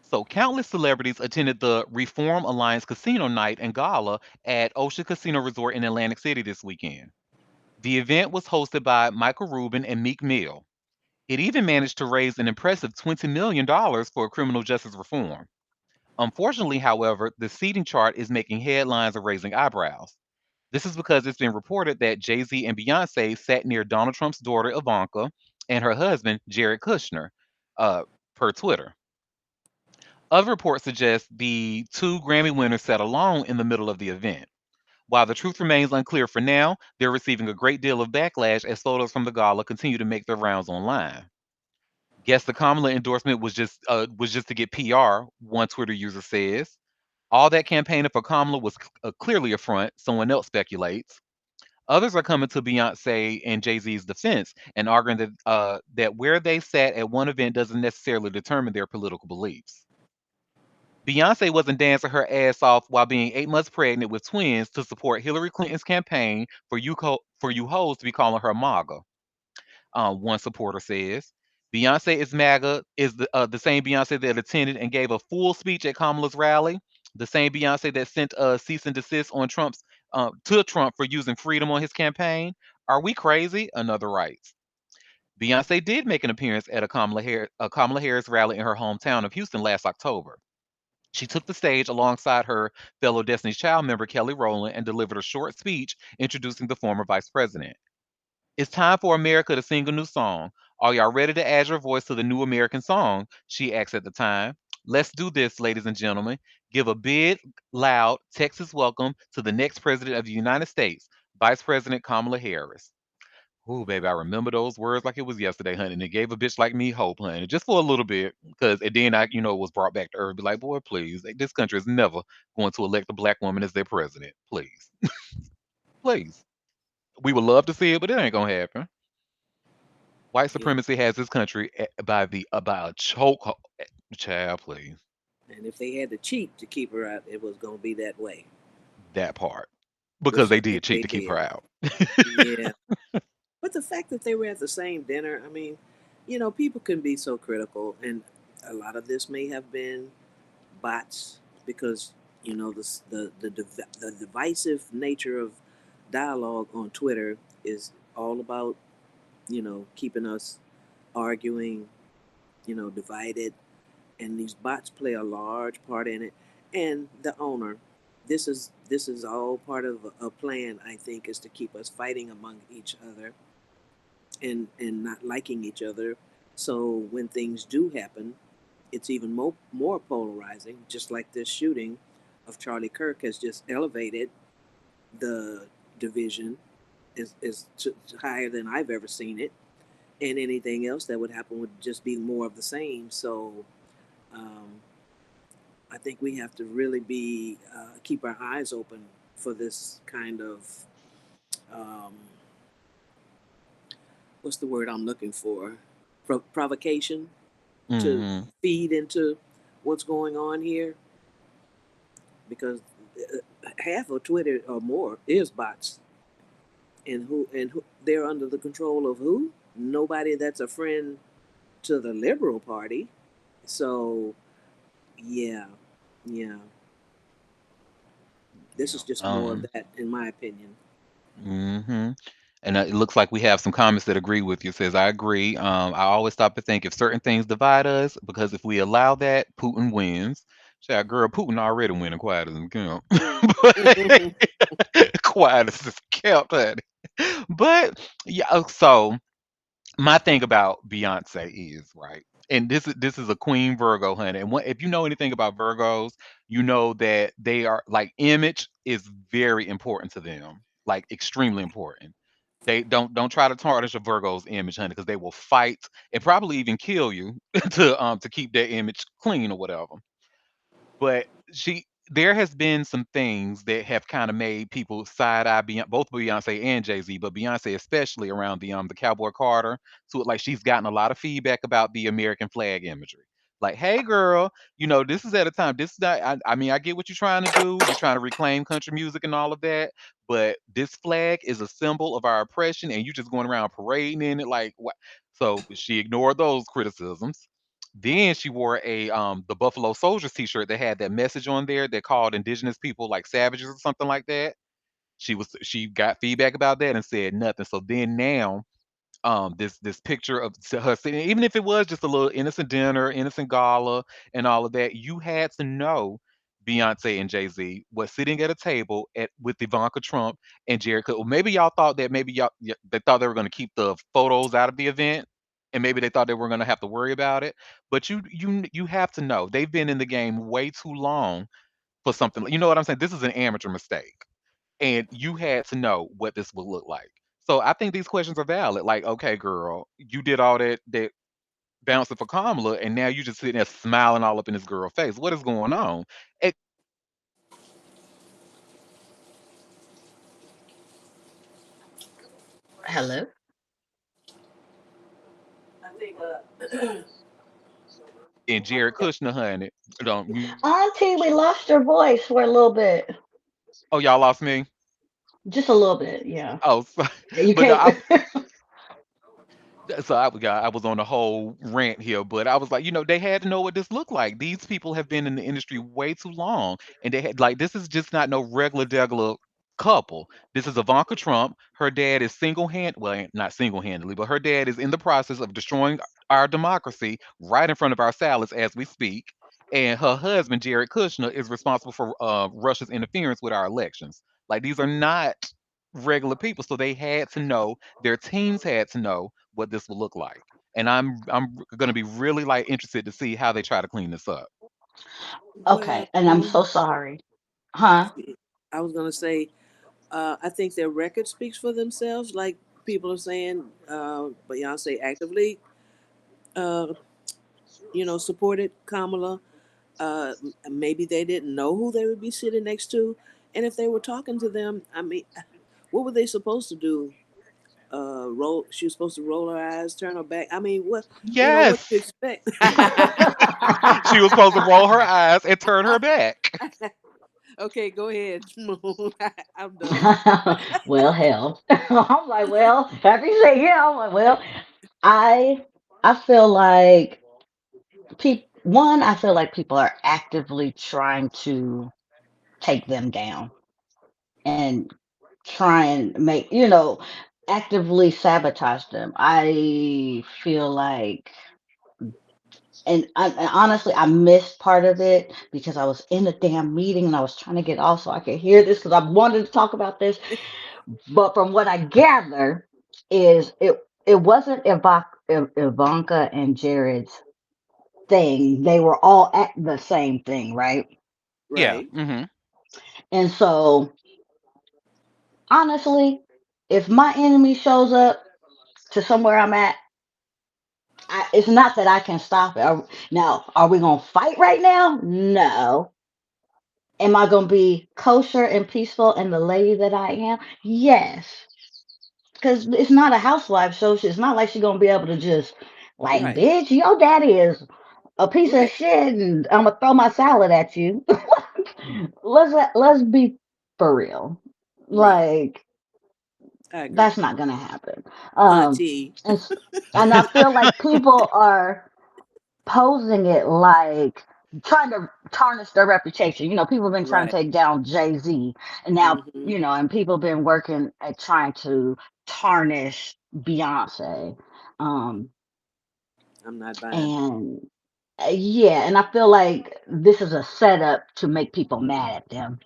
So countless celebrities attended the Reform Alliance Casino Night and Gala at Ocean Casino Resort in Atlantic City this weekend. The event was hosted by Michael Rubin and Meek Mill. It even managed to raise an impressive $20 million for criminal justice reform. Unfortunately, however, the seating chart is making headlines and raising eyebrows. This is because it's been reported that Jay Z and Beyonce sat near Donald Trump's daughter Ivanka and her husband Jared Kushner, uh, per Twitter. Other reports suggest the two Grammy winners sat alone in the middle of the event. While the truth remains unclear for now, they're receiving a great deal of backlash as photos from the gala continue to make their rounds online. Guess the Kamala endorsement was just to get PR, one Twitter user says. All that campaigning for Kamala was clearly a front, someone else speculates. Others are coming to Beyonce and Jay Z's defense and arguing that where they sat at one event doesn't necessarily determine their political beliefs. Beyonce wasn't dancing her ass off while being 8 months pregnant with twins to support Hillary Clinton's campaign for you hoes to be calling her MAGA. One supporter says. Beyonce is MAGA is the same Beyonce that attended and gave a full speech at Kamala's rally. The same Beyonce that sent a cease and desist on Trump's to Trump for using freedom on his campaign. Are we crazy? Another writes. Beyonce did make an appearance at a Kamala Harris rally in her hometown of Houston last October. She took the stage alongside her fellow Destiny's Child member Kelly Rowland and delivered a short speech introducing the former vice president. It's time for America to sing a new song. Are y'all ready to add your voice to the new American song? She asked at the time. Let's do this, ladies and gentlemen. Give a big, loud Texas welcome to the next president of the United States, Vice President Kamala Harris. Ooh, baby, I remember those words like it was yesterday, honey. And it gave a bitch like me hope, honey, just for a little bit. Because and then was brought back to earth. Be like, boy, please, this country is never going to elect a black woman as their president. Please, please. We would love to see it, but it ain't gonna happen. White Yeah. supremacy has this country by a choke. Child, please. And if they had to cheat to keep her out, it was gonna be that way. That part. which Because I they think did cheat they to keep her did. out. Yeah. But the fact that they were at the same dinner, I mean, people can be so critical, and a lot of this may have been bots because the divisive nature of dialogue on Twitter is all about keeping us arguing, divided, and these bots play a large part in it. And the owner, this is all part of a plan. I think is to keep us fighting among each other and not liking each other. So when things do happen, it's even more polarizing. Just like this shooting of Charlie Kirk has just elevated the division is higher than I've ever seen it, and anything else that would happen would just be more of the same. So um, I think we have to really be keep our eyes open for this kind of um, what's the word I'm looking for? Provocation to Hmm. feed into what's going on here because half of Twitter or more is bots, and who they're under the control of who? Nobody that's a friend to the Liberal Party. So yeah, yeah, this Yeah. is just more of that, in my opinion. Hmm. And it looks like we have some comments that agree with you. It says, I agree. I always stop to think if certain things divide us, because if we allow that, Putin wins. Say, girl, Putin already winning quiet as a camp. Quiet as a kept, honey. But yeah, so my thing about Beyonce is right, and this is a Queen Virgo, honey. And if you know anything about Virgos, you know that they are like image is very important to them, like extremely important. They don't try to tarnish a Virgo's image, honey, because they will fight and probably even kill you to keep their image clean or whatever. But there has been some things that have kind of made people side eye both Beyonce and Jay Z, but Beyonce especially around the Cowboy Carter. So like she's gotten a lot of feedback about the American flag imagery. Like, hey girl, this is at a time. This is not. I mean, I get what you're trying to do. You're trying to reclaim country music and all of that, but this flag is a symbol of our oppression, and you just going around parading in it. Like, what? So she ignored those criticisms. Then she wore the Buffalo Soldiers t-shirt that had that message on there that called indigenous people like savages or something like that. She got feedback about that and said nothing. So then now this picture of her sitting, even if it was just a little innocent dinner, innocent gala, and all of that, you had to know Beyonce and Jay Z was sitting at a table with Ivanka Trump and Jared Cook. Well, maybe y'all thought that maybe they thought they were going to keep the photos out of the event, and maybe they thought they were going to have to worry about it. But you have to know they've been in the game way too long for something. You know what I'm saying? This is an amateur mistake, and you had to know what this would look like. So I think these questions are valid. Like, okay, girl, you did all that bouncing for Kamala, and now you just sitting there smiling all up in this girl's face. What is going on? It, Hello, I think and Jared Kushner, honey, don't. Auntie. We lost your voice for a little bit, Oh, y'all lost me. just a little bit. Yeah, Oh, you but no, can't. so I was on the whole rant here, but I was like, they had to know what this looked like. These people have been in the industry way too long, and they had like this is just not no regular degular couple. This is Ivanka Trump. Her dad is well, not single handedly, but her dad is in the process of destroying our democracy right in front of our salads as we speak. And her husband, Jared Kushner, is responsible for Russia's interference with our elections. Like these are not regular people, so they had to know. Their teams had to know what this will look like. And I'm gonna be really like interested to see how they try to clean this up. well, Okay, and I'm so sorry, huh? I was gonna say I think their record speaks for themselves. Like people are saying, Beyonce actively, uh, supported Kamala. Maybe they didn't know who they would be sitting next to, and if they were talking to them, I mean, what were they supposed to do? Roll. She was supposed to roll her eyes, turn her back. I mean, what what do you Yes. expect? She was supposed to roll her eyes and turn her back. Okay, go ahead, Moon. I'm done. Well, hell, I'm like, well, after you say yeah, I'm like, well, I I feel like I feel like people are actively trying to take them down and try and make, actively sabotage them. I feel like, and honestly, I missed part of it because I was in a damn meeting and I was trying to get off so I could hear this because I wanted to talk about this. But from what I gather, is it wasn't Ivanka and Jared's thing. They were all at the same thing, right? Yeah. Right. And so, honestly, if my enemy shows up to somewhere I'm at, it's not that I can stop it. Now, are we gonna fight right now? No. Am I gonna be kosher and peaceful and the lady that I am? Yes. Because it's not a housewife show. It's not like she's gonna be able to just like, Right. bitch, your daddy is a piece of Right. shit, and I'm gonna throw my salad at you. Let's be for real. Right. Like I that's agree. not gonna happen. Auntie. And and I feel like people are posing it like trying to tarnish their reputation. People have been trying to Right. take down Jay-Z, and now, Hmm. and people have been working at trying to tarnish Beyonce. Um, I'm not buying it. and yeah, and I feel like this is a setup to make people mad at them.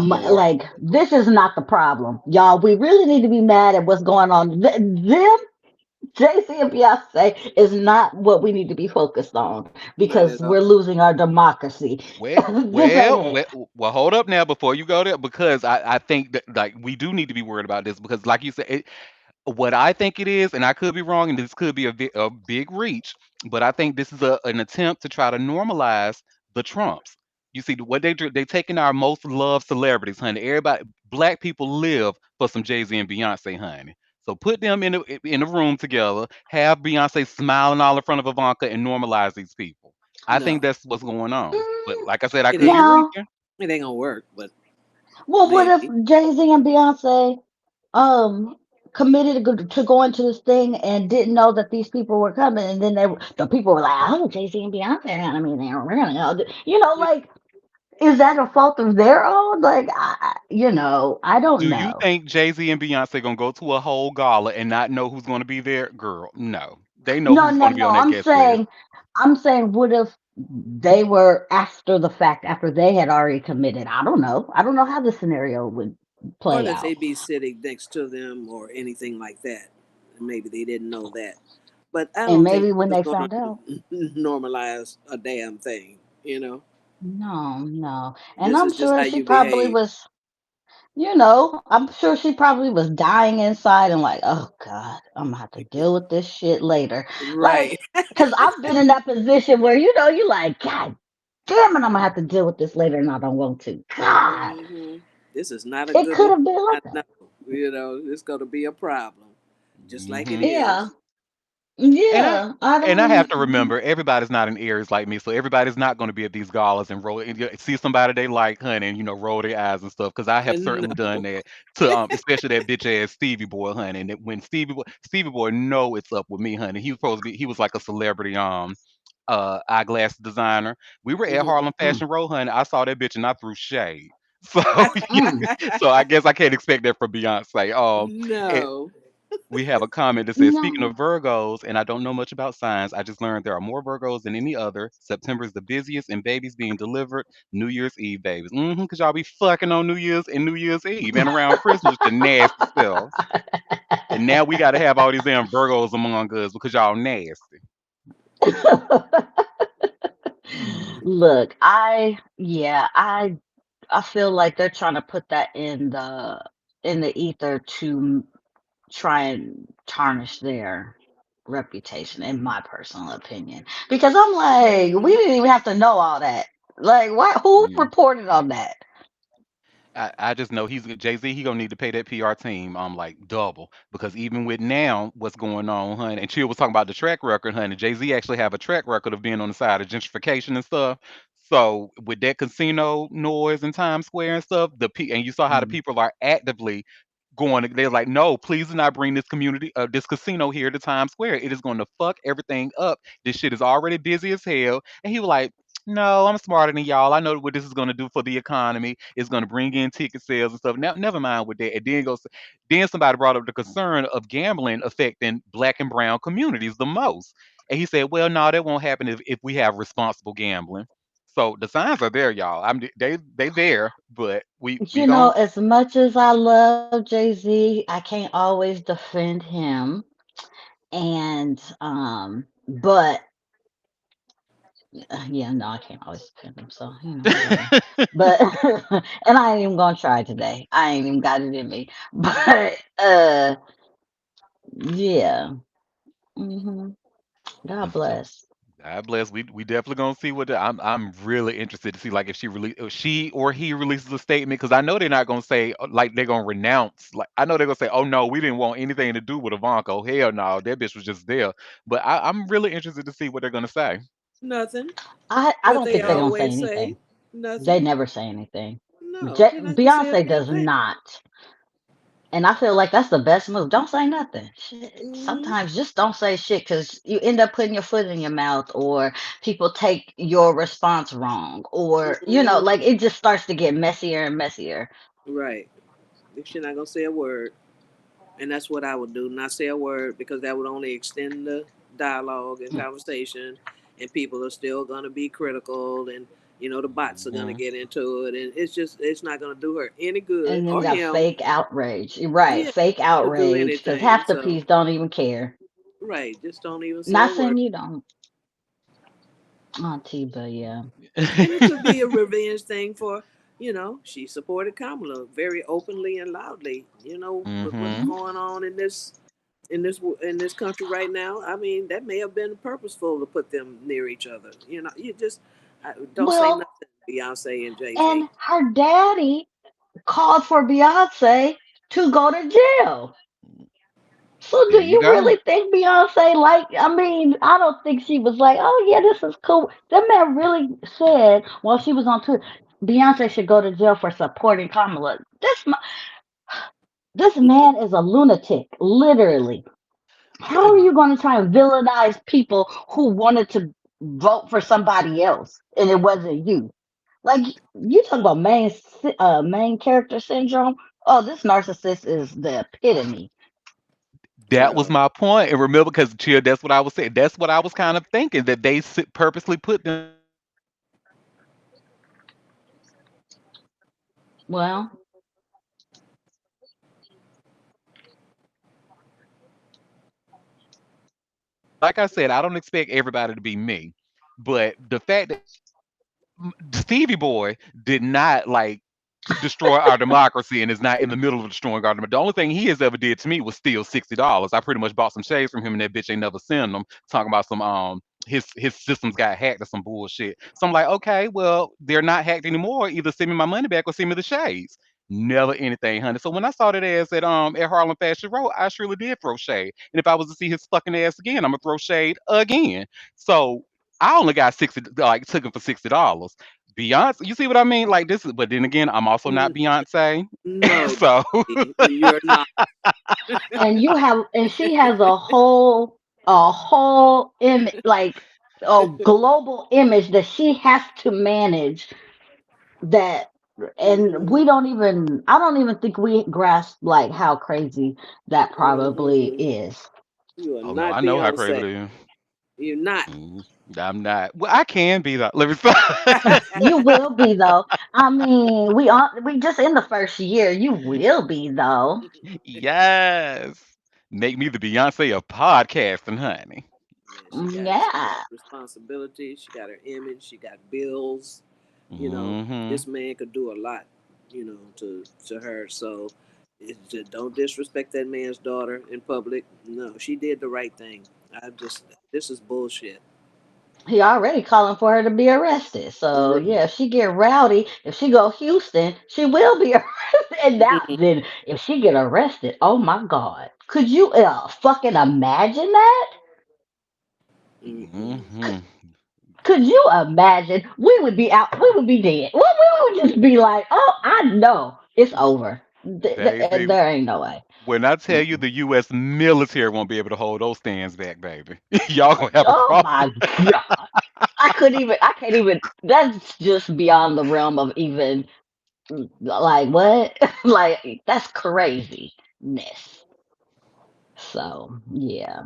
More. Like this is not the problem, y'all. We really need to be mad at what's going on. Them Jay-Z and Beyonce is not what we need to be focused on Not because at we're all. losing our democracy. Well, This ain't well, it. well, hold up now before you go there, because I think that like we do need to be worried about this because, like you said, what I think it is, and I could be wrong, and this could be a big reach, but I think this is an attempt to try to normalize the Trumps. You see, what they do, they taking our most loved celebrities, honey. Everybody, black people live for some Jay Z and Beyonce, honey. So put them in a room together, have Beyonce smiling all in front of Ivanka, and normalize these people. I think No, that's what's going on. But Mm, like I said, I it could ain't. be no. reaching. It ain't gonna work. But Well, what maybe. if Jay-Z and Beyonce um committed to going to this thing and didn't know that these people were coming, and then the people were like, "Oh, Jay-Z and Beyonce." I mean, they're really, Yeah. like, is that a fault of their own? Like, I don't Do you know. think Jay Z and Beyonce gonna go to a whole gala and not know who's gonna be there? Girl, no. They know No, who's no, gonna be no. on that guest list. I'm saying, what if they were after the fact, after they had already committed? I don't know. I don't know how the scenario would Or play that they out. be sitting next to them or anything like that. And maybe they didn't know that. But I And don't think maybe when this is they gonna found out, normalize a damn thing. You know, no, no. And this I'm is just how sure she you probably behave. was, I'm sure she probably was dying inside and like, oh God, I'm gonna have to deal with this shit later. Right. Like, because I've been in that position where, you're like, God damn it, I'm gonna have to deal with this later and I don't want to. God, Hmm. This is not a it good could look. have been I like that. know. It's going to be a problem, just like it Hmm. Yeah. is. And I Yeah, I and I have to don't. remember everybody's not an Aries like me, so everybody's not gonna be at these galas and roll and see somebody they like, honey, and roll their eyes and stuff. Because I have And certainly no, done that to especially that bitch ass Stevie Boy, honey. And when Stevie Boy know it's up with me, honey. He was like a celebrity eyeglass designer. We were at mhm. Harlem Mm, Fashion Row, honey. I saw that bitch and I threw shade. So mm. so I guess I can't expect that from Beyonce. And No. we have a comment that says, speaking No. of Virgos, and I don't know much about signs, I just learned there are more Virgos than any other. September is the busiest and babies being delivered. New Year's Eve babies. Because y'all be fucking on New Year's and New Year's Eve and around Christmas, the nasty selves. And now we got to have all these damn Virgos among us because y'all nasty. Look, I feel like they're trying to put that in the ether to try and tarnish their reputation, in my personal opinion. Because I'm like, we Hmm. didn't even have to know all that. Like, what? Who Mm. reported on that? I just know he's Jay Z. He gonna need to pay that PR team like double because even with now what's going on, honey. And Chill was talking about the track record, honey. Jay Z actually have a track record of being on the side of gentrification and stuff. So with that casino noise in Times Square and stuff, and you saw how the Mm. people are actively going. They're like, no, please do not bring this community, this casino here to Times Square. It is going to fuck everything up. This shit is already busy as hell. And he was like, no, I'm smarter than y'all. I know what this is going to do for the economy. It's going to bring in ticket sales and stuff. Now, never mind with that. And then somebody brought up the concern of gambling affecting black and brown communities the most. And he said, well, no, that won't happen if we have responsible gambling. So the signs are there, y'all. They there, but we gon' As much as I love Jay-Z, I can't always defend him. And but yeah, no, I can't always defend him. So, whatever. But and I ain't even gonna try today. I ain't even got it in me. But yeah. hmm God bless. God bless. We definitely gonna see I'm really interested to see like if she or he releases a statement because I know they're not gonna say like they're gonna renounce like I know they're gonna say oh no we didn't want anything to do with Ivanka. Oh hell no that bitch was just there. But I'm really interested to see what they're gonna say. Nothing. I What don't they think they're gonna say always say. anything. They Nothing. never say anything. No, they're not gonna say a Beyonce damn does thing. not. And I feel like that's the best move. Don't say nothing. Shit. Hmm. Sometimes just don't say shit because you end up putting your foot in your mouth, or people take your response wrong, or Hmm. like it just starts to get messier and messier. Right. If you're not gonna say a word, and that's what I would do, not say a word because that would only extend the dialogue and conversation, and people are still gonna be critical, and the bots are gonna Hmm. get into it, and it's not gonna do her any good And then you or got him. fake outrage. Right, Yeah, fake to do outrage because anything. half the So piece don't even care. right, just don't even say a Not word. saying you don't, Auntie, but yeah. And it could be a revenge thing for, she supported Kamala very openly and loudly. With what's Hmm. going on in this country right now. I mean, that may have been purposeful to put them near each other. You just don't say Well, nothing, Beyonce and Jay Z. and her daddy called for Beyonce to go to jail. So do There you you go. really think Beyonce I mean, I don't think she was like, oh yeah, this is cool. That man really said while she was on tour, Beyonce should go to jail for supporting Kamala. This man is a lunatic, literally. How are you going to try and villainize people who wanted to vote for somebody else and it wasn't you? Like you talk about main character syndrome. Oh, this narcissist is the epitome. That was Girl. my point. And remember, because Chill, that's what I was saying. That's what I was kind of thinking that they purposely put them in that position to make them look like they are the narcissist. Well, Like I said, I don't expect everybody to be me, but the fact that Stevie Boy did not like destroy our democracy and is not in the middle of destroying our democracy. The only thing he has ever did to me was steal $60. I pretty much bought some shades from him and that bitch ain't never seen them. Talking about some his systems got hacked or some bullshit. So I'm like, okay, well, they're not hacked anymore. Either send me my money back or send me the shades. Never anything, honey. So when I saw that ass at Harlem Fashion Row, I surely did throw shade. And if I was to see his fucking ass again, I'm gonna throw shade again. So I only got 60, like took him for $60. Beyonce, you see what I mean? Like this is, but then again, I'm also not N- Beyonce, no, so you're not. and she has a whole image, like a global image that she has to manage. That, and Mm-mm, I don't even think we grasp like how crazy that probably mm-mm. is. You are oh no, not I know how crazy Beyonce. it is. You're not. Mm, I'm not. Well, I can be though. Let me stop. You will be though. I mean, we just in the first year. You will be though. Yes, make me the Beyonce of podcasting, honey. Yeah, she got Yeah. responsibility. She got her image. She got bills. Hmm. This man could do a lot. To her. So just don't disrespect that man's daughter in public. No, she did the right thing. I just this is bullshit. He already calling for her to be arrested. So Right. yeah, if she get rowdy, if she go Houston, she will be arrested. And now then, if she get arrested, oh my God, could you fucking imagine that? Mm-mm. Hmm. Could you imagine? We would be out. We would be dead. We would just be like, "Oh, I know it's over. Baby, There ain't no way." when I tell you Mm-mm. the U.S. military won't be able to hold those stands back, baby, y'all gonna have a Oh problem. my god! I couldn't even. I can't even. That's just beyond the realm of even like what? Like that's craziness. So yeah,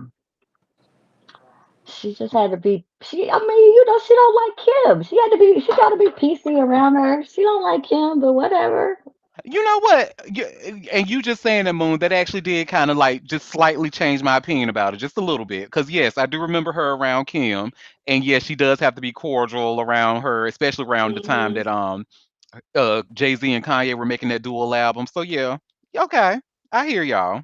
she just had to be. She. I mean, she don't like him. She had to be. She got to be PC around her. She don't like him, but whatever. You know what? And you just saying that, Moon, that actually did kind of like just slightly change my opinion about it, just a little bit. Because yes, I do remember her around Kim, and yes, she does have to be cordial around her, especially around the time Hmm. that Jay Z and Kanye were making that dual album. So yeah, okay, I hear y'all.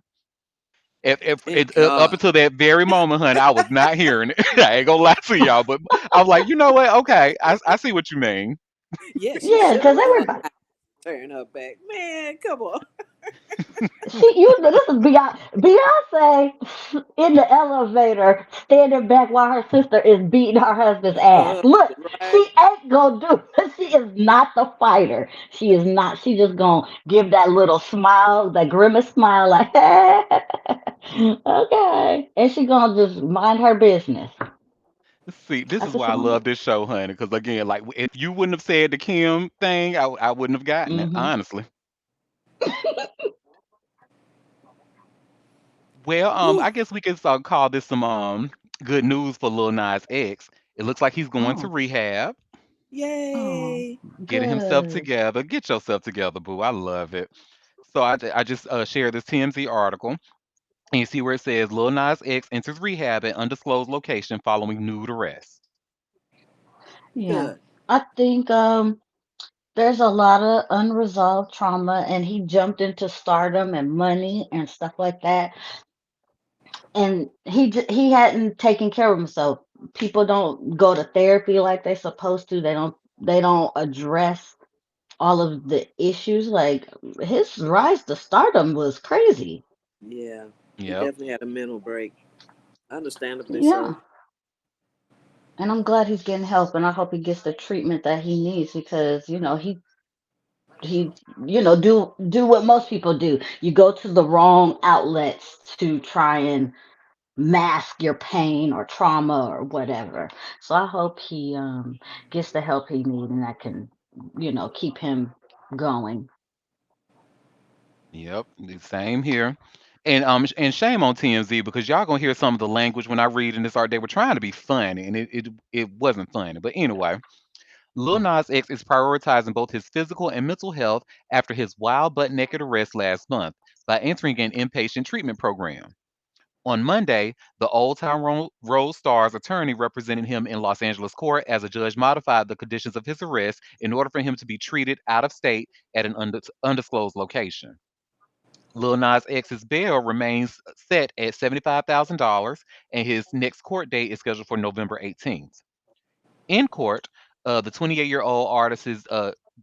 If Thank it up God. until that very moment, honey, I was not hearing it. I ain't gonna lie to y'all, but I was like, you know what? Okay, I see what you mean. Yeah, she Yeah, should have because told everybody. her turn her back. Man, come on. This is Beyonce in the elevator, standing back while her sister is beating her husband's ass. Uh, Look, right? she ain't gonna do it. She is not the fighter. She is not. She just gonna give that little smile, that grimace smile, like okay, and she gonna just mind her business. See, this That's is what why she I gonna love do. this show, honey. Because again, like if you wouldn't have said the Kim thing, I wouldn't have gotten it, Hmm. honestly. Well, Whew. I guess we could call this some good news for Lil Nas X. It looks like he's going to Oh, rehab, oh, Yay. getting himself good. together. Get yourself together, boo. I love it. So I just shared this TMZ article, and you see where it says Lil Nas X enters rehab at undisclosed location following nude arrest. Yeah, Good. I think there's a lot of unresolved trauma, and he jumped into stardom and money and stuff like that. And he hadn't taken care of himself. People don't go to therapy like they're supposed to. They don't address all of the issues. Like his rise to stardom was crazy. Yeah. He Yep. definitely had a mental break. Understandably Yeah. so. And I'm glad he's getting help, and I hope he gets the treatment that he needs because he do what most people do. You go to the wrong outlets to try and mask your pain or trauma or whatever. So I hope he gets the help he needs, and that can keep him going. Yep, the same here. And shame on TMZ because y'all gonna hear some of the language when I read in this art. They were trying to be funny, and it wasn't funny. But anyway, Lil Nas X is prioritizing both his physical and mental health after his wild butt naked arrest last month by entering an inpatient treatment program. On Monday, the Old Town Road Star's attorney representing him in Los Angeles court as a judge modified the conditions of his arrest in order for him to be treated out of state at an undisclosed location. Lil Nas X's bail remains set at $75,000, and his next court date is scheduled for November 18th. In court, the 28-year-old artist's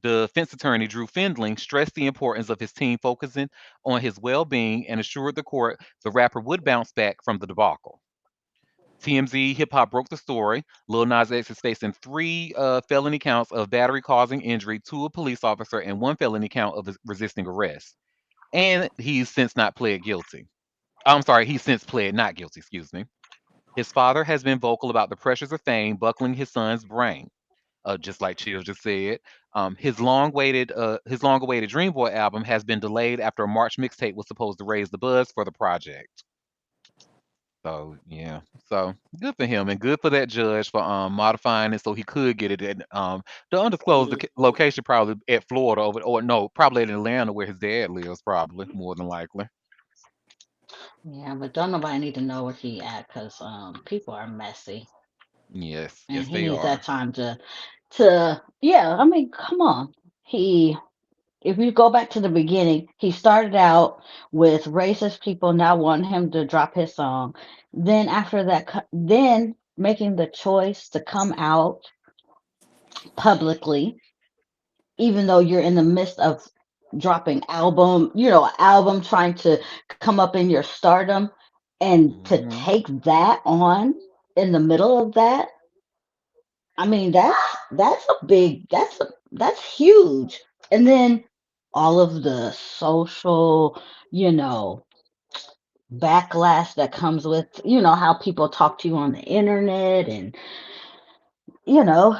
defense attorney, Drew Findling, stressed the importance of his team focusing on his well being and assured the court the rapper would bounce back from the debacle. TMZ Hip Hop broke the story. Lil Nas X is facing three felony counts of battery causing injury to a police officer and one felony count of resisting arrest. And he's since not pled guilty. I'm sorry, he's since pled not guilty, excuse me. His father has been vocal about the pressures of fame buckling his son's brain. Just like Chill just said, his long-awaited Dream Boy album has been delayed after a March mixtape was supposed to raise the buzz for the project. So yeah, so good for him and good for that judge for modifying it so he could get it at the undisclosed Mm. location, probably at Florida over, or no, probably at Atlanta where his dad lives, probably more than likely. Yeah, but don't nobody need to know where he at because people are messy, Yes, and yes he they needs that are. time to yeah. I mean, come on. He If you go back to the beginning, he started out with racist people not wanting him to drop his song. Then after that, then making the choice to come out publicly, even though you're in the midst of dropping album, trying to come up in your stardom, and to Hmm. take that on in the middle of that, I mean, that's a big that's huge. And then all of the social, you know, backlash that comes with, how people talk to you on the internet and, you know,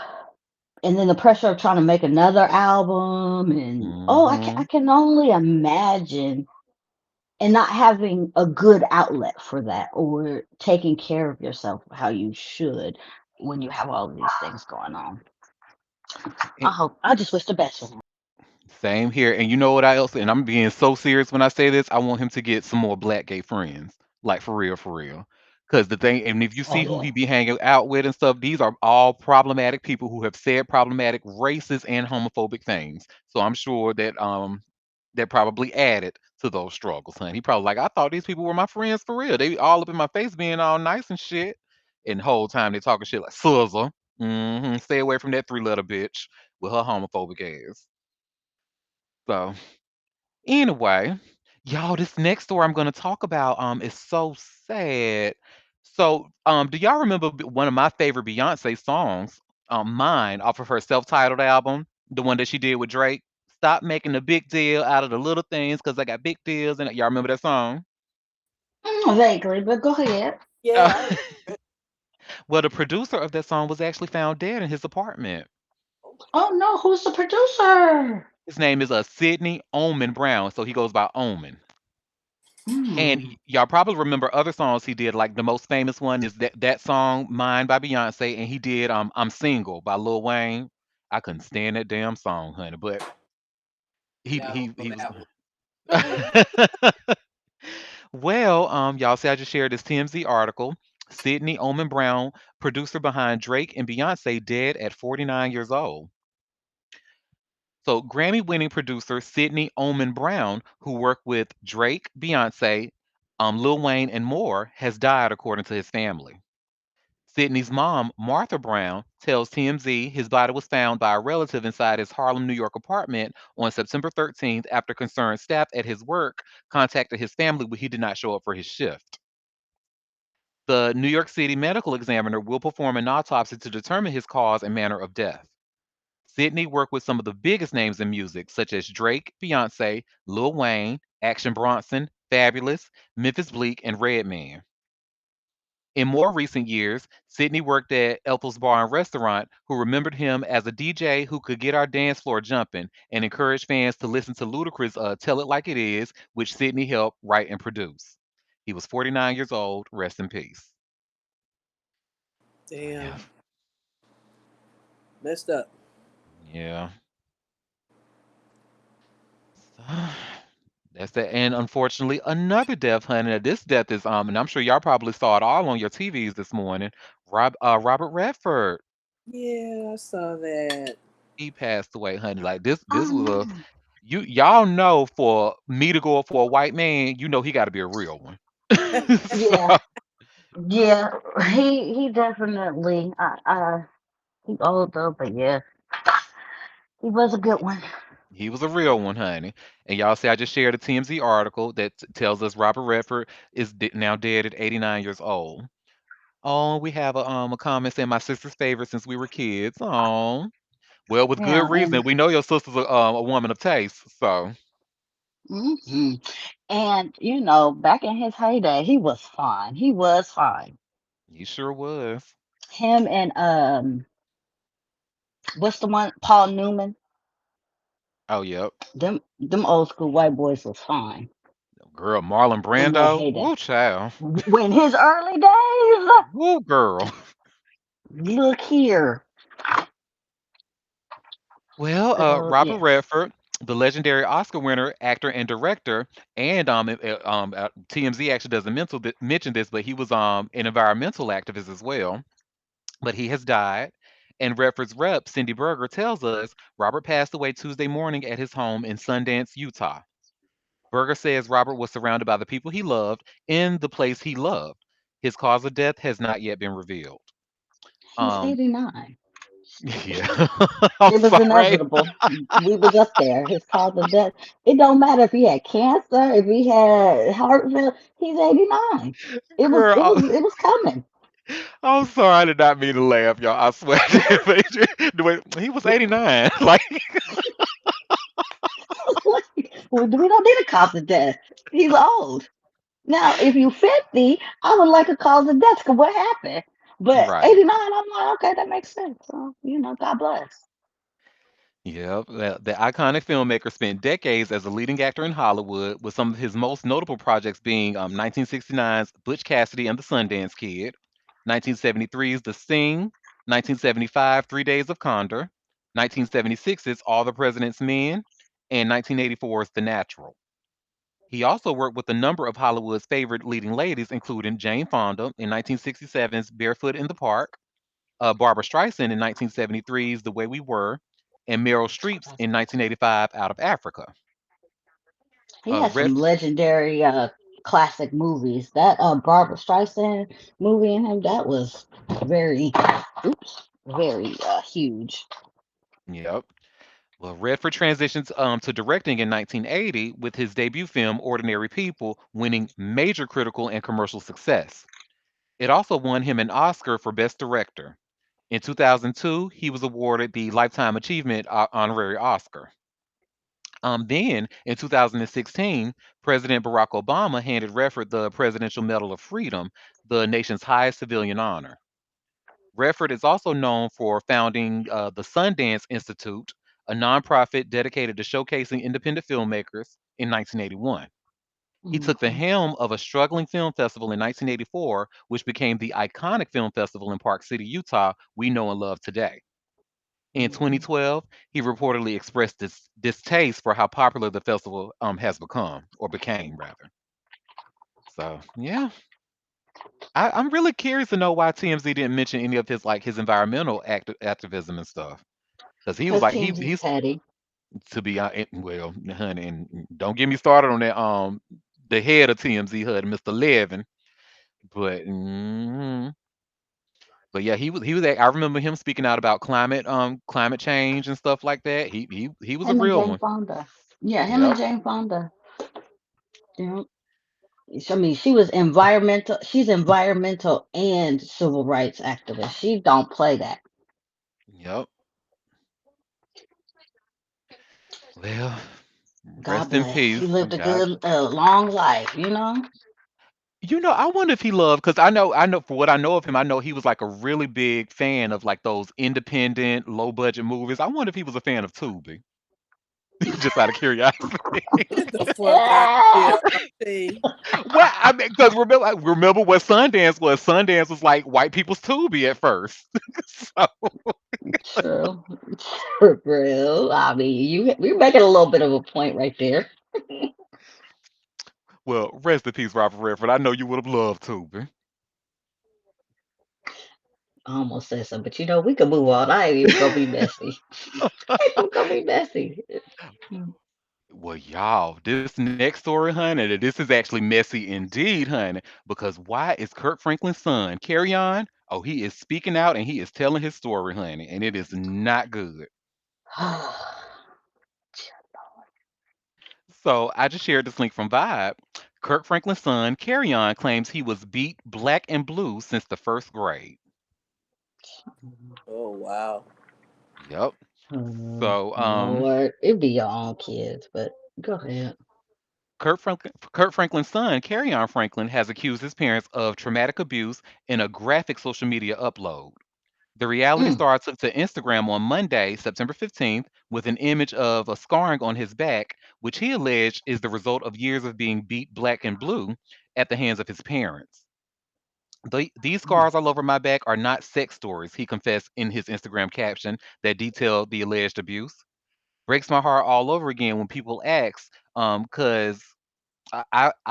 and then the pressure of trying to make another album and oh, I Hmm. can only imagine and not having a good outlet for that or taking care of yourself how you should when you have all of these things going on. I just wish the best for him. Same here. And you know what else? And I'm being so serious when I say this. I want him to get some more black gay friends. Like for real, for real. Because the thing, and if you Oh see who yeah. he be hanging out with and stuff, these are all problematic people who have said problematic, racist, and homophobic things. So I'm sure that that probably added to those struggles, son. He probably like, I thought these people were my friends for real. They all up in my face being all nice and shit. And the whole time they talking shit like Suzzle. Stay away from that three-letter bitch with her homophobic ass. So anyway, y'all, this next story I'm gonna talk about is so sad. So do y'all remember one of my favorite Beyonce songs, Mine, off of her self-titled album, the one that she did with Drake? Stop making a big deal out of the little things because I got big deals. And y'all remember that song? Vaguely, but go ahead. Uh, Yeah. well, the producer of that song was actually found dead in his apartment. Oh no, who's the producer? His name is Sidney Omen Brown, so he goes by Omen. And Mm. y'all probably remember other songs he did. Like the most famous one is that song "Mine" by Beyonce, and he did "I'm Single" by Lil Wayne. I couldn't stand that damn song, honey, but Yeah, I he remember was. that one. Well, y'all see, I just shared this TMZ article. Sidney Omen Brown, producer behind Drake and Beyonce, dead at 49 years old. So, Grammy winning producer Sidney Omen Brown, who worked with Drake, Beyonce, Lil Wayne, and more, has died, according to his family. Sidney's mom, Martha Brown, tells TMZ his body was found by a relative inside his Harlem, New York apartment on September 13th after concerned staff at his work contacted his family when he did not show up for his shift. The New York City medical examiner will perform an autopsy to determine his cause and manner of death. Sydney worked with some of the biggest names in music, such as Drake, Beyonce, Lil Wayne, Action Bronson, Fabulous, Memphis Bleak, and Redman. In more recent years, Sydney worked at Ethel's Bar and Restaurant, who remembered him as a DJ who could get our dance floor jumping and encouraged fans to listen to Ludacris' Tell It Like It Is, which Sydney helped write and produce. He was 49 years old. Rest in peace. Yeah. Damn. Messed up. Yeah. That's the and unfortunately another death, honey. Now, this death is and I'm sure y'all probably saw it all on your TVs this morning. Robert Redford, Yeah, I saw that. he passed away, honey. Like this Oh was a no. y'all know for me to go up for a white man, you know he got to be a real one. Yeah, So, yeah. He definitely. He old though, but yeah, he was a good one. he was a real one, honey. And y'all see, I just shared a TMZ article that tells us Robert Redford is now dead at 89 years old. Oh, we have a comment saying my sister's favorite since we were kids. Oh, well, with Yeah, good reason. and We know your sister's a woman of taste, so hmm and back in his heyday, he was fine. He was fine. he sure was. Him and what's the one? Paul Newman. Oh, yep. Them old school white boys was fine Girl, Marlon in their Brando. heyday. Woo, child. When his early days, Woo, girl. look here. Well, So Robert yeah. Redford, the legendary Oscar winner, actor, and director, and TMZ actually doesn't mention this, but he was an environmental activist as well. But he has died. And Redford's rep, Cindy Berger, tells us Robert passed away Tuesday morning at his home in Sundance, Utah. Berger says Robert was surrounded by the people he loved in the place he loved. His cause of death has not yet been revealed. He's Um, 89. yeah, I'm It was sorry, inevitable. We was up there. His cause of death. It don't matter if he had cancer, if he had heart failure. He's 89. It was girl. it was it was coming. I'm sorry, I did not mean to laugh, y'all. I swear. The way- he was 89. Like, Well, we don't need a cause of death. He's old. Now, if you 50, I would like a cause of death, 'cause what happened? But right. 89, I'm like, okay, that makes sense. So, God bless. Yep. The iconic filmmaker spent decades as a leading actor in Hollywood, with some of his most notable projects being 1969's Butch Cassidy and the Sundance Kid, 1973's The Sting, 1975's 3 Days of Condor, 1976's All the President's Men, and 1984's The Natural. He also worked with a number of Hollywood's favorite leading ladies, including Jane Fonda in 1967's Barefoot in the Park, Barbara Streisand in 1973's The Way We Were, and Meryl Streep's in 1985 Out of Africa. He has some Red, legendary classic movies. That Barbara Streisand movie in him, that was very, oops, very huge. yep. Well, Redford transitions to directing in 1980 with his debut film Ordinary People, winning major critical and commercial success. It also won him an Oscar for Best Director. In 2002, he was awarded the Lifetime Achievement Honorary Oscar. Then, in 2016, President Barack Obama handed Redford the Presidential Medal of Freedom, the nation's highest civilian honor. Redford is also known for founding the Sundance Institute, a nonprofit dedicated to showcasing independent filmmakers, in 1981. He took the Hmm. helm of a struggling film festival in 1984, which became the iconic film festival in Park City, Utah, we know and love today. In Hmm. 2012, he reportedly expressed distaste for how popular the festival has become, or became rather. So yeah, I'm really curious to know why TMZ didn't mention any of his his environmental activism and stuff. Because he was Because like TMZ's he's petty. to be well, honey, and don't get me started on that the head of TMZ, HUD, Mr. Levin. But but yeah, I remember him speaking out about climate change and stuff like that. He was a Him and real Jane one. Fonda. Yeah, him and Yep. Jane Fonda. Yeah. I mean, she was environmental. She's environmental and civil rights activist. She don't play that. Yep. Well, God rest in bless. He peace. lived a God. good, long life. I wonder if he loved because I know for what I know of him, I know he was like a really big fan of like those independent, low budget movies. I wonder if he was a fan of Tubi, just out of curiosity. Get the fuck out of here, Auntie. Well, I mean, because remember what Sundance was. Sundance was like white people's Tubi at first. So, True. True. I mean, you're making a little bit of a point right there. well, rest in peace, Robert Redford. I know you would have loved Tubi. I almost said something, but we can move on. I ain't even gonna be messy. I'm gonna be messy. Well, y'all, this next story, honey, this is actually messy indeed, honey. Because why is Kirk Franklin's son, Carry On? Oh, he is speaking out and he is telling his story, honey, and it is not good. So I just shared this link from Vibe. Kirk Franklin's son, Carry On, claims he was beat black and blue since the first grade. Oh wow. Yep. So, Lord, it'd be your own kids, but go ahead. Kurt Franklin's son, Carry On Franklin, has accused his parents of traumatic abuse in a graphic social media upload. The reality Mm, star took to Instagram on Monday, September 15th, with an image of a scarring on his back, which he alleged is the result of years of being beat black and blue at the hands of his parents. These mm, scars all over my back are not sex stories, he confessed in his Instagram caption that detailed the alleged abuse. Breaks my heart all over again when people ask, because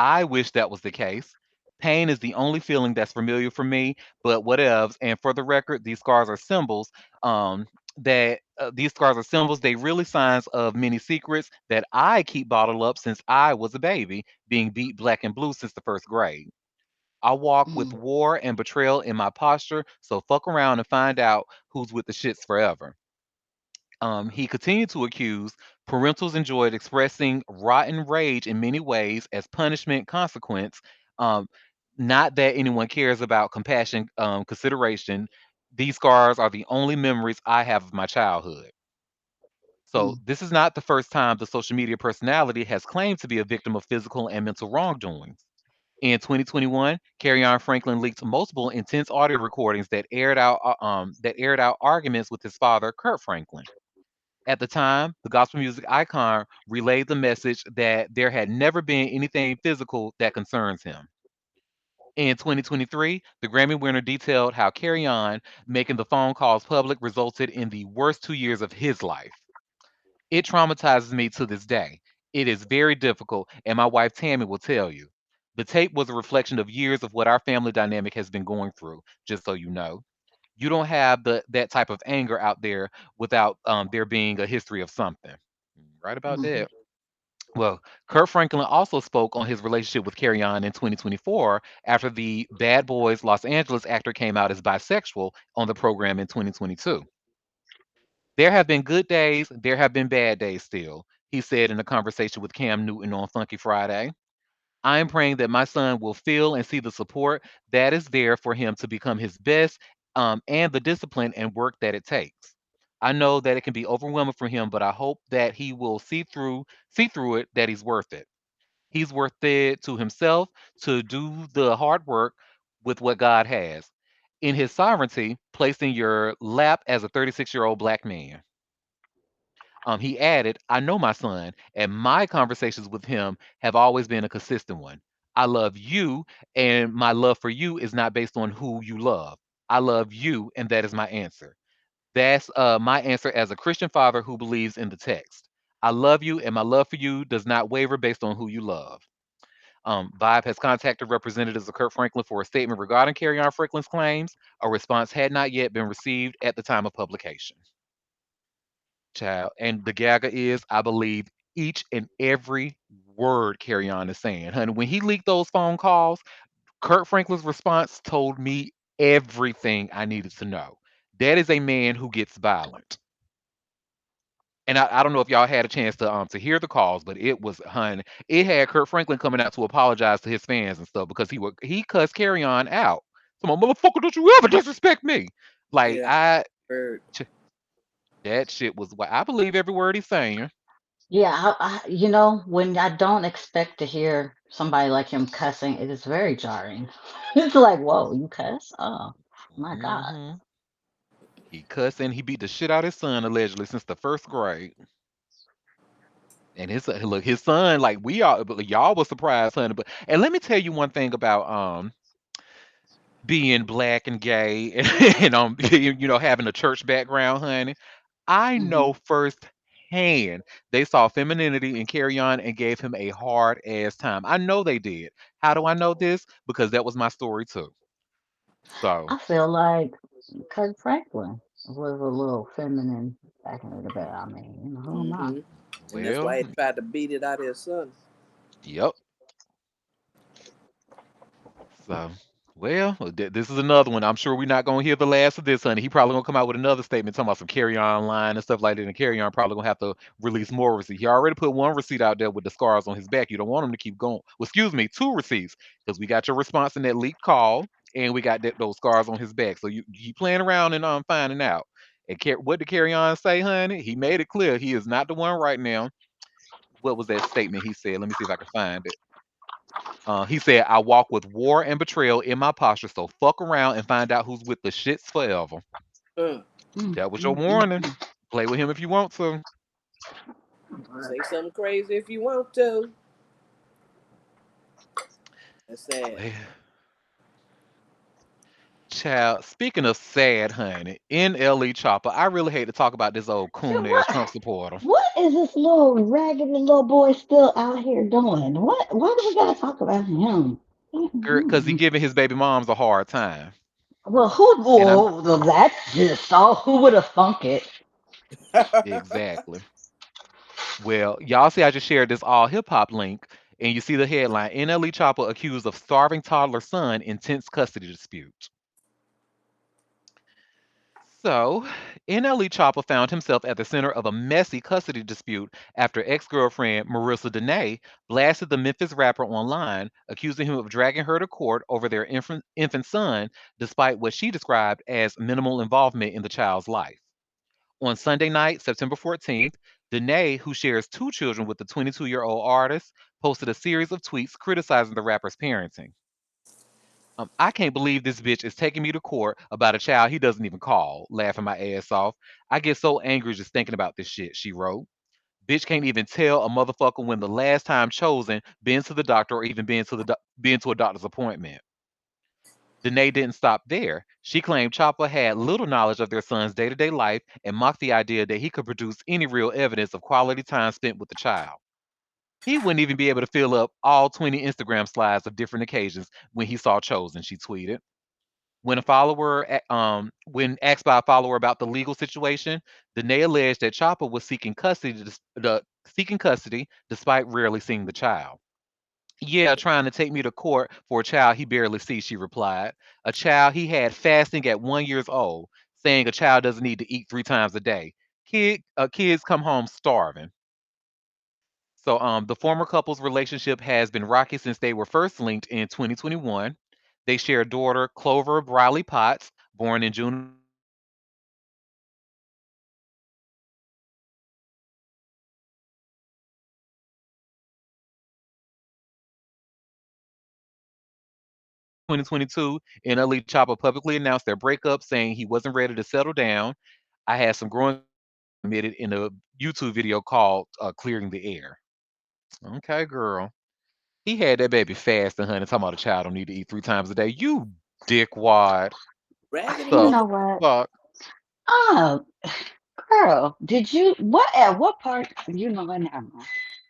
I wish that was the case. Pain is the only feeling that's familiar for me, but whatevs. And for the record, these scars are symbols. That these scars are symbols. They really signs of many secrets that I keep bottled up since I was a baby, being beat black and blue since the first grade. I walk with mm, war and betrayal in my posture, so fuck around and find out who's with the shits forever. He continued to accuse parentals enjoyed expressing rotten rage in many ways as punishment consequence. Um, Not that anyone cares about compassion, consideration. These scars are the only memories I have of my childhood. So, Mm. this is not the first time the social media personality has claimed to be a victim of physical and mental wrongdoings. In 2021, Carry Franklin leaked multiple intense audio recordings that aired out arguments with his father, Kurt Franklin. At the time, the gospel music icon relayed the message that there had never been anything physical that concerns him. In 2023, the Grammy winner detailed how Carry On making the phone calls public resulted in the worst 2 years of his life. It traumatizes me to this day. It is very difficult, and my wife Tammy will tell you. The tape was a reflection of years of what our family dynamic has been going through, just so you know. You don't have that type of anger out there without there being a history of something. Right about Mhm. that. Well, Kurt Franklin also spoke on his relationship with Carrie On in 2024 after the Bad Boys Los Angeles actor came out as bisexual on the program in 2022. There have been good days, there have been bad days still, he said in a conversation with Cam Newton on Funky Friday. I am praying that my son will feel and see the support that is there for him to become his best, and the discipline and work that it takes. I know that it can be overwhelming for him, but I hope that he will see through it that he's worth it. He's worth it to himself to do the hard work with what God has in his sovereignty placed in your lap as a 36-year-old black man. He added, I know my son, and my conversations with him have always been a consistent one. I love you, and my love for you is not based on who you love. I love you, and that is my answer. That's my answer as a Christian father who believes in the text. I love you, and my love for you does not waver based on who you love. Vibe has contacted representatives of Kurt Franklin for a statement regarding Carry On Franklin's claims. A response had not yet been received at the time of publication. Child. And the gagga is, I believe, each and every word Carry On is saying. Honey, when he leaked those phone calls, Kurt Franklin's response told me everything I needed to know. That is a man who gets violent. And I don't know if y'all had a chance to hear the calls, but it was honey. It had Kurt Franklin coming out to apologize to his fans and stuff because he cussed Carry On out. So my motherfucker, don't you ever disrespect me. Like Yeah, heard. ch- that shit was what I believe every word he's saying. Yeah, when I don't expect to hear somebody like him cussing, it is very jarring. It's like, whoa, you cuss? Oh my God. Hmm. He cussed and he beat the shit out of his son allegedly since the first grade. And his son, like we all, but y'all was surprised, honey. But and let me tell you one thing about being black and gay and having a church background, honey. I Hmm. know firsthand they saw femininity in Carry On and gave him a hard ass time. I know they did. How do I know this? Because that was my story too. So I feel like Kirk Franklin was a little feminine back in the day. I mean, who am I? Mm-hmm. And that's well, why he tried to beat it out of his son. yep. So, well, this is another one. I'm sure we're not gonna hear the last of this, honey. He probably gonna come out with another statement talking about some Carry On line and stuff like that. And Carry On probably gonna have to release more receipts. He already put one receipt out there with the scars on his back. You don't want him to keep going. Well, excuse me, two receipts because we got your response in that leaked call, and we got those scars on his back. So you playing around and finding out. And what did Carry On say, honey? He made it clear he is not the one right now. What was that statement he said? Let me see if I can find it. He said, I walk with war and betrayal in my posture, so fuck around and find out who's with the shits forever. Uh, Mm, That was your mm, mm, warning. mm. Play with him if you want to. say something crazy if you want to. That's sad. Well, child, speaking of sad, honey, NLE Chopper, I really hate to talk about this old So coon ass what? Trump supporter. What is this little raggedy little boy still out here doing? What? Why do we gotta talk about him? Because he giving his baby moms a hard time. Well, who? And I'm Well, that's just all. Who would have thunk it? exactly. Well, y'all see, I just shared this all hip hop link, and you see the headline NLE Chopper accused of starving toddler son, intense custody dispute. So, NLE Chopper found himself at the center of a messy custody dispute after ex girlfriend Marissa Dene blasted the Memphis rapper online, accusing him of dragging her to court over their infant son, despite what she described as minimal involvement in the child's life. On Sunday night, September 14th, Danae, who shares two children with the 22-year-old artist, posted a series of tweets criticizing the rapper's parenting. I can't believe this bitch is taking me to court about a child he doesn't even call, laughing my ass off. I get so angry just thinking about this shit, she wrote. Bitch can't even tell a motherfucker when the last time chosen been to the doctor or even been to a doctor's appointment. Danae didn't stop there. She claimed Chopper had little knowledge of their son's day to day life and mocked the idea that he could produce any real evidence of quality time spent with the child. He wouldn't even be able to fill up all 20 Instagram slides of different occasions when he saw Chosen, she tweeted. When asked by a follower about the legal situation, Danae alleged that Chopper was seeking custody despite rarely seeing the child. Yeah, trying to take me to court for a child he barely sees, she replied. A child he had fasting at 1 year old, saying a child doesn't need to eat 3 times a day. Kids come home starving. So the former couple's relationship has been rocky since they were first linked in 2021. They share a daughter, Clover Briley Potts, born in June of 2022. And Ali Chopper publicly announced their breakup, saying he wasn't ready to settle down. I had some growing admitted in a YouTube video called "Clearing the Air." Okay, girl. He had that baby fasting, honey. Talking about a child don't need to eat 3 times a day. You dickwad. Raggedy You The know mother. what? fuck. Oh, girl, did you what at what part you know what now?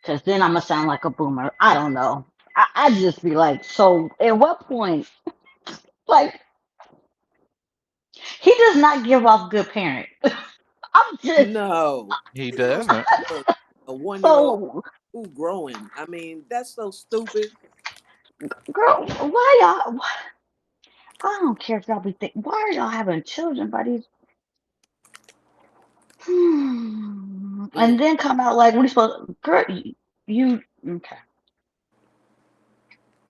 Because then I'm gonna sound like a boomer. I don't know. I just be like, so at what point, like, he does not give off good parent. I'm just No. He You know, doesn't. look, a 1 year old so who growing. I mean, that's so stupid. girl, why y'all I don't care if y'all be think why are y'all having children by these Mm. and then come out like what are you supposed girl you okay.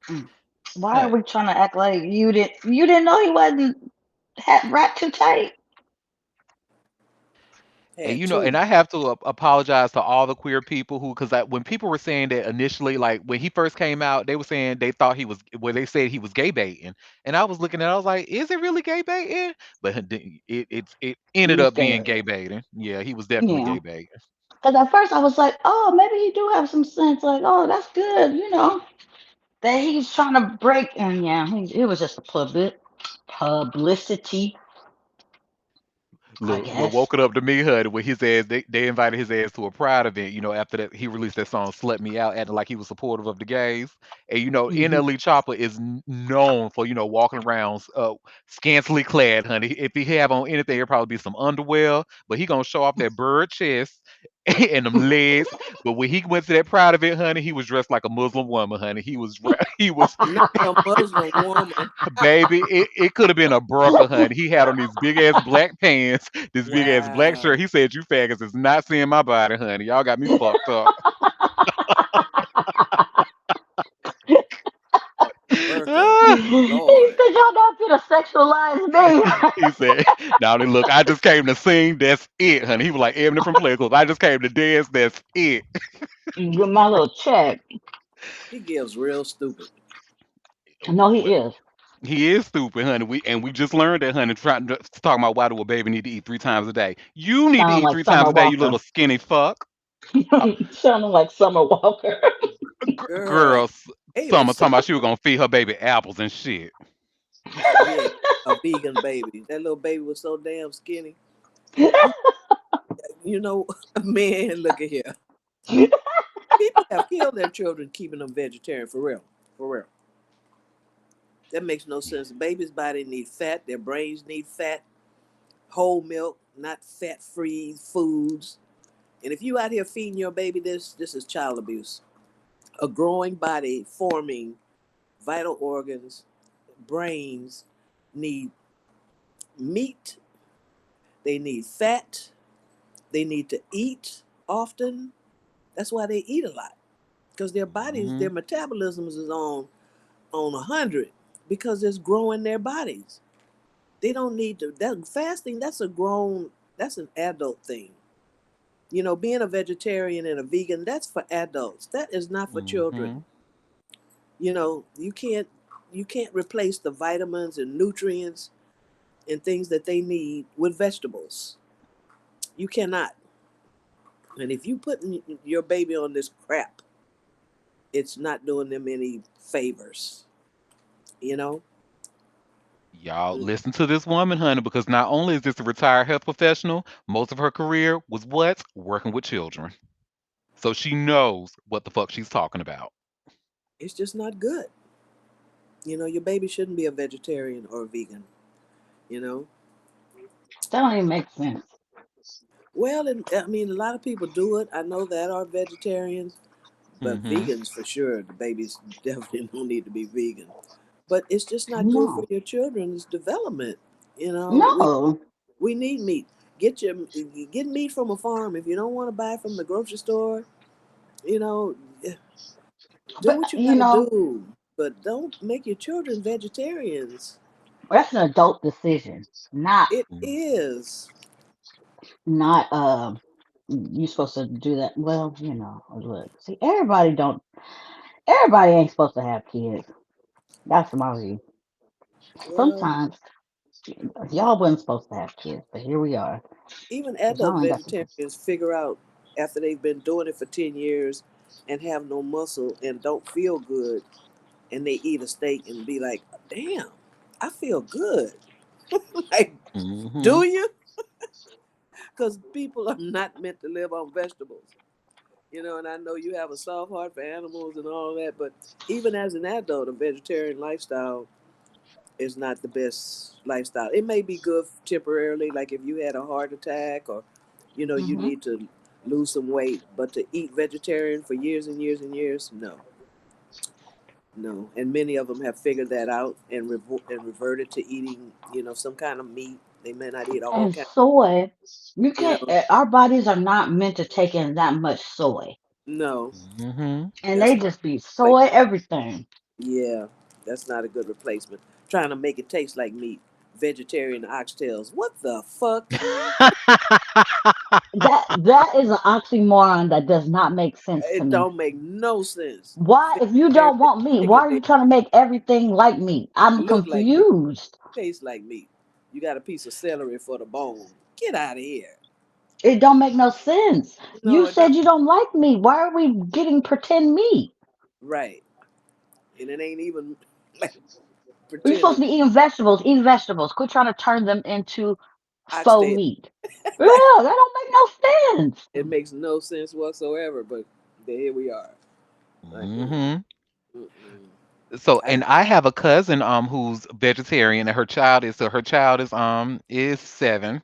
Mm. Why are Hey. we trying to act like you didn't know he wasn't wrapped too tight? And Had two. and I have to apologize to all the queer people who, because when people were saying that initially, like when he first came out, they were saying they thought he was, well, they said he was gay baiting, and I was looking at, it, I was like, is it really gay baiting? But it ended He's up gay. being gay baiting. Yeah, he was definitely Yeah. gay baiting. Because at first I was like, oh, maybe he do have some sense. Like, oh, that's good, that he's trying to break. And yeah, it was just a publicity, I Look, what guess. woke it up to me, honey, with his ass, they invited his ass to a pride event, after that he released that song Slut Me Out, acting like he was supportive of the gays. And Hmm. NLE Chopper is known for, walking around scantily clad, honey. If he have on anything, it'll probably be some underwear, but he gonna show off that bird chest and them legs. But when he went to that pride event, honey, he was dressed like a Muslim woman, honey. He was Not a Muslim woman. baby, it could have been a burqa, honey. He had on these big ass black pants, this big ass black shirt. Wow. He said, "You faggots is not seeing my body, honey. Y'all got me fucked up." Burka. Ah, He Lord. said, y'all not finna sexualize me. he said, "Now then, look, I just came to sing. That's it, honey." He was like Eminem from Players. I just came to dance. That's it. Get my little check. He gives real stupid. No, he Well, is. he is stupid, honey. We just learned that, honey. Trying to talking about why do a baby need to eat 3 times a day? You need to Sounding eat like three times Summer a day, you Walker. little skinny fuck. Uh, Sounding like Summer Walker. Girl, Girls, baby, Summer talking summer. about she was gonna feed her baby apples and shit. Yeah, a vegan baby. That little baby was so damn skinny. You, you know, man, look at here. People have killed their children keeping them vegetarian for real. For real. That makes no sense. Baby's body need fat. Their brains need fat. Whole milk, not fat-free foods. And if you out here feeding your baby this is child abuse. A growing body forming vital organs, brains need meat, They need fat. They need to eat often. That's why they eat a lot because their bodies, Mm-hmm. their metabolisms is on 100 because it's growing their bodies. They don't need to. That fasting, that's a grown, that's an adult thing. You know, being a vegetarian and a vegan, that's for adults. That is not for children. Mm-hmm. You know, you can't replace the vitamins and nutrients and things that they need with vegetables. You cannot. And if you put your baby on this crap, it's not doing them any favors. You know. Y'all Mm. listen to this woman, honey, because not only is this a retired health professional, most of her career was what? Working with children. So she knows what the fuck she's talking about. It's just not good. You know, your baby shouldn't be a vegetarian or a vegan. You know. That don't even make sense. Well, and, I mean, a lot of people do it. I know that are vegetarians, but Mm-hmm. vegans for sure. The babies definitely don't need to be vegan. But it's just not good for No, your children's development. You know, no. we need meat. Get meat from a farm. If you don't want to buy from the grocery store, you know, do But what you you got to know, do. But don't make your children vegetarians. that's an adult decision, not It Mm-hmm. is. not you supposed to do that. Well, look, see, everybody ain't supposed to have kids. That's my view. Well, Sometimes y'all wasn't supposed to have kids, but here we are. even But adult y'all ain't got to. vegetarians figure out after they've been doing it for 10 years and have no muscle and don't feel good and they eat a steak and be like, damn, I feel good. Like, Mm-hmm. do you? Because people are not meant to live on vegetables. You know, and I know you have a soft heart for animals and all that, but even as an adult, a vegetarian lifestyle is not the best lifestyle. It may be good temporarily, like if you had a heart attack or, you know, you Hmm. need to lose some weight, but to eat vegetarian for years and years and years, no, no. And many of them have figured that out and reverted to eating, you know, some kind of meat. They may not eat all And kind, soy, you you can't. know. Our bodies are not meant to take in that much soy, No, Mm-hmm. and that's they not just be a soy replacement. everything. Yeah, that's not a good replacement. Trying to make it taste like meat. Vegetarian oxtails. What the fuck? That is an oxymoron that does not make sense to It me. don't make no sense. Why, if you Vegetarian don't want meat, why chicken are you ain't trying to make everything like meat? I'm look like meat, confused. taste like meat. You got a piece of celery for the bone. Get out of here. It don't make no sense. You No, it don't. said you don't like meat. Why are we getting pretend meat? Right. And it ain't even like We're supposed pretending to be eating vegetables. Eat vegetables. Quit trying to turn them into faux oxtail. meat. Yeah, Right. that don't make no sense. It makes no sense whatsoever, but here we are. Like, Mm-hmm. mm-mm. So, I and I have a cousin who's vegetarian, and her child is 7.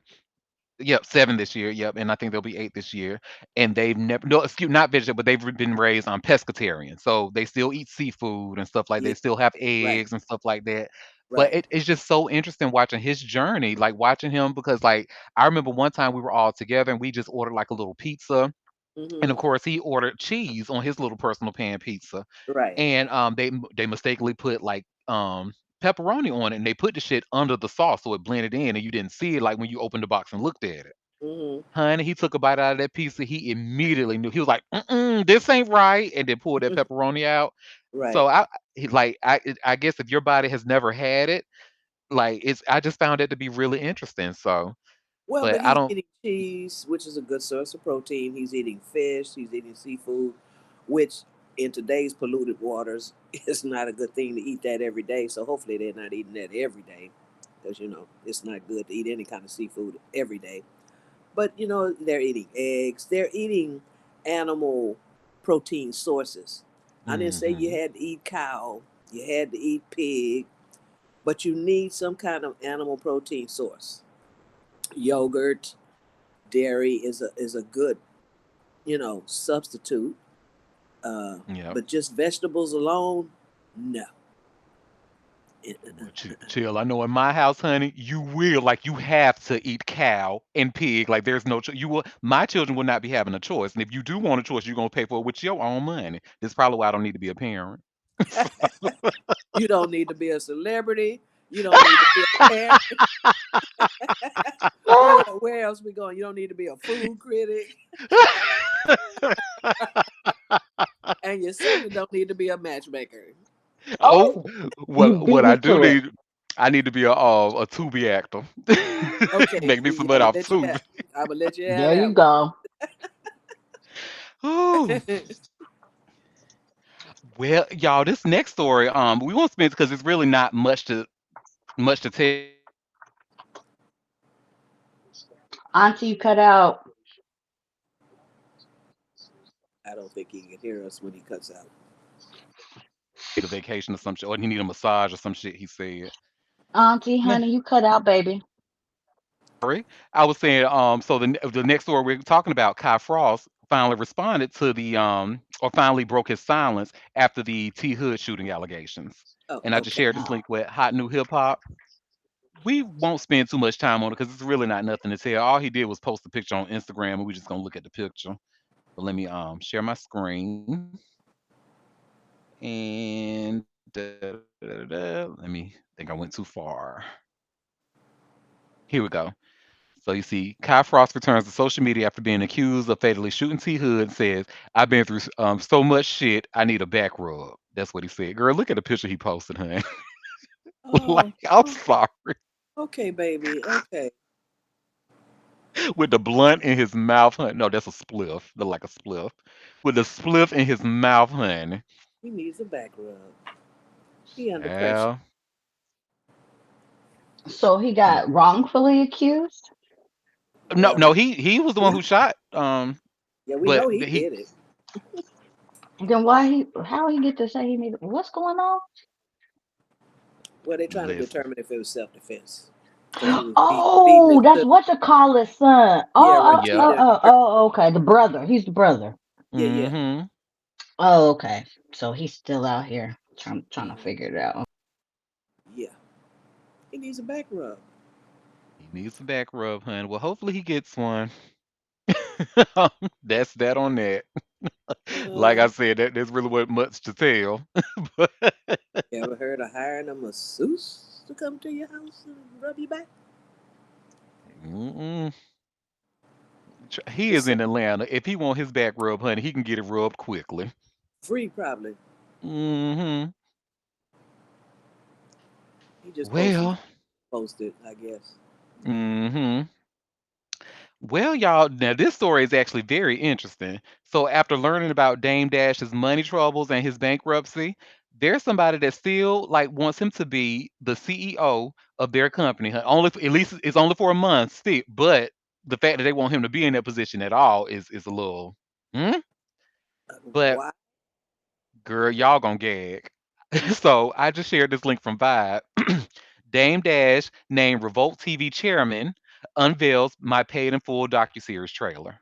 Yep, 7 this year. Yep, and I think they'll be 8 this year. And they've never, no, excuse, not vegetarian, but they've been raised on pescatarian. So they still eat seafood and stuff like. yeah, They still have right, eggs and stuff like that. But right. it's just so interesting watching his journey, like watching him because like I remember one time we were all together and we just ordered like a little pizza, and Mm-hmm. of course he ordered cheese on his little personal pan pizza, Right. and they mistakenly put like pepperoni on it, and they put the shit under the sauce so it blended in, and you didn't see it like when you opened the box and looked at it. Mm-hmm. Honey, he took a bite out of that pizza. He immediately knew. He was like, "Mm-mm, this ain't right," and then pulled that pepperoni out. So Right. I guess if your body has never had it, like I just found it to be really interesting. So, Well, but but I he's don't. eating cheese, which is a good source of protein. He's eating fish. He's eating seafood, which in today's polluted waters is not a good thing to eat that every day. So hopefully they're not eating that every day, because you know it's not good to eat any kind of seafood every day. But you know they're eating eggs. They're eating animal protein sources. I didn't say you Hmm. had to eat cow. You had to eat pig, but you need some kind of animal protein source. Yogurt, dairy is a good substitute. Uh, Yep. but just vegetables alone, no. Boy, chill. I know in my house, honey, you will like you have to eat cow and pig. Like there's no you will. My children will not be having a choice, and if you do want a choice, you're gonna pay for it with your own money. This is probably why I don't need to be a parent. You don't need to be a celebrity. You don't need to be a parent. Where else we going? You don't need to be a food critic, and you certainly don't need to be a matchmaker. Oh, Oh, you beat what I me do to it. need, I need to be a Tubi actor. Okay, Make me some I'm money gonna off let you Tubi. have. I'm gonna let you have There you that go. Ooh. one. Well, y'all, this next story, we won't spend because it's really not much to tell. But I just shared this link from Vibe. Auntie, you cut out. I don't think he can hear us when he cuts out. Need a vacation or some shit, or he need a massage or some shit. He said. Auntie, Yeah. honey, you cut out, baby. Sorry, I was saying. So the next story we're talking about, Kai Frost finally responded to or finally broke his silence after the T Hood shooting allegations. Oh, And I just okay. shared this Oh. link with Hot New Hip Hop. We won't spend too much time on it because it's really not nothing to tell. All he did was post a picture on Instagram, and we're just gonna look at the picture. But let me share my screen and let me think I went too far. Here we go. So you see, Kai Frost returns to social media after being accused of fatally shooting T Hood and says, "I've been through so much shit. I need a back rub." That's what he said. Girl, look at the picture he posted, honey. Like, Oh, I'm oh, sorry. okay, baby. Okay. With the blunt in his mouth, honey. No, that's a spliff. Look like a spliff. With the spliff in his mouth, honey. He needs a back rub. He under pressure. Yeah. So he got wrongfully accused? No, Well, no, he was the one yeah, who shot. yeah, we But know he he did it. Then why how he get to say he need what's going on? Well, they're trying to listen. determine if it was self-defense because he was beating his Oh, that's sister. what you call his son. Yeah, right. Yep. Okay. The brother. He's the brother. Yeah, yeah. Mm-hmm. Oh, okay. So he's still out here trying to Hmm. figure it out. Yeah, he needs a back rub. He needs a back rub, honey. Well, hopefully he gets one. That's that on that. Like Uh, I said, there's really wasn't much to tell. But you ever heard of hiring a masseuse to come to your house and rub your back? mm-mm. He Just is say in Atlanta. If he want his back rub, honey, he can get it rubbed quickly. free, probably. Mm-hmm. He just Well, posted, I guess. mm-hmm. Well, y'all, now this story is actually very interesting. So, after learning about Dame Dash's money troubles and his bankruptcy, there's somebody that still like wants him to be the CEO of their company. Only at least it's only for a month, still, but the fact that they want him to be in that position at all is a little. Hmm? But Why? girl, y'all gonna gag. So I just shared this link from Vibe. Dame Dash named Revolt TV chairman unveils my paid in full docuseries trailer.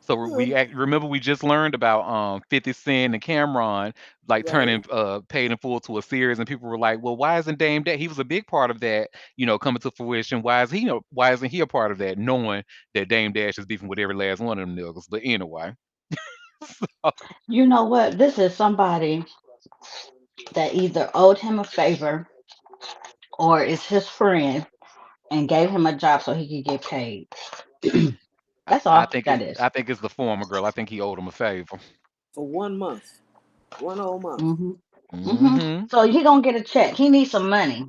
So Huh, remember we just learned about 50 Cent and Cameron like right. turning paid in full to a series, and people were like, well, why isn't Dame that he was a big part of that, coming to fruition? Why isn't he a part of that, knowing that Dame Dash is beefing with every last one of them niggas? But anyway, You know what? This is somebody that either owed him a favor or is his friend and gave him a job so he could get paid. That's all that is. I think it's the former girl. I think he owed him a favor. For 1 month, one whole month. hmm Hmm. So he gonna get a check. He needs some money.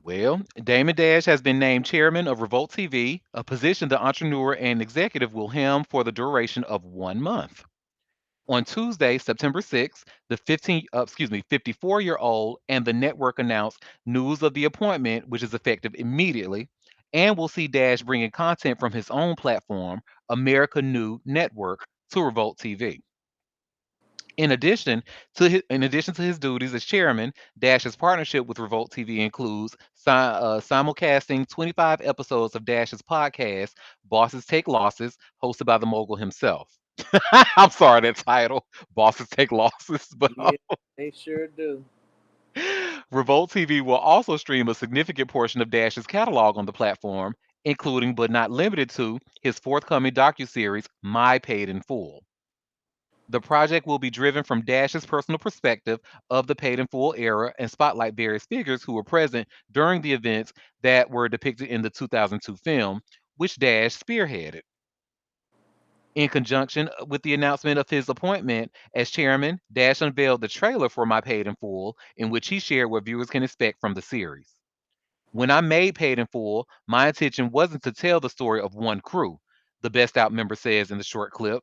Well, Damon Dash has been named chairman of Revolt TV, a position the entrepreneur and executive will hem for the duration of 1 month. On Tuesday, September 6th, the 54-year-old and the network announced news of the appointment, which is effective immediately, and will see Dash bringing content from his own platform, America New Network, to Revolt TV. In addition to his duties as chairman, Dash's partnership with Revolt TV includes simulcasting 25 episodes of Dash's podcast, Bosses Take Losses, hosted by the mogul himself. I'm sorry, that title. Bosses take losses, but Yeah, they sure do. Revolt TV will also stream a significant portion of Dash's catalog on the platform, including but not limited to his forthcoming docuseries, My Paid in Full. The project will be driven from Dash's personal perspective of the paid in full era and spotlight various figures who were present during the events that were depicted in the 2002 film, which Dash spearheaded. In conjunction with the announcement of his appointment as chairman, Dash unveiled the trailer for My Paid in Full, in which he shared what viewers can expect from the series. When I made Paid in Full, my intention wasn't to tell the story of one crew, the Best Out member says in the short clip.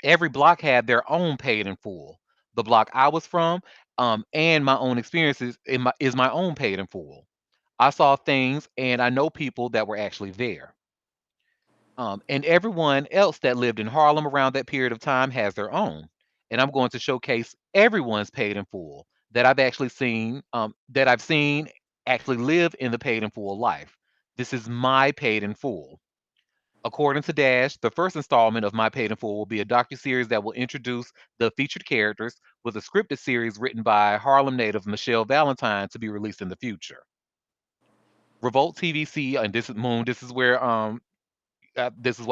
Every block had their own Paid in Full. The block I was from, and my own experiences is my own Paid in Full. I saw things and I know people that were actually there. And everyone else that lived in Harlem around that period of time has their own. And I'm going to showcase everyone's paid in full that I've seen actually live in the paid in full life. This is my paid in full. According to Dash, the first installment of My Paid in Full will be a docuseries that will introduce the featured characters with a scripted series written by Harlem native Michelle Valentine to be released in the future. Revolt TV CEO, and this is Moon. This is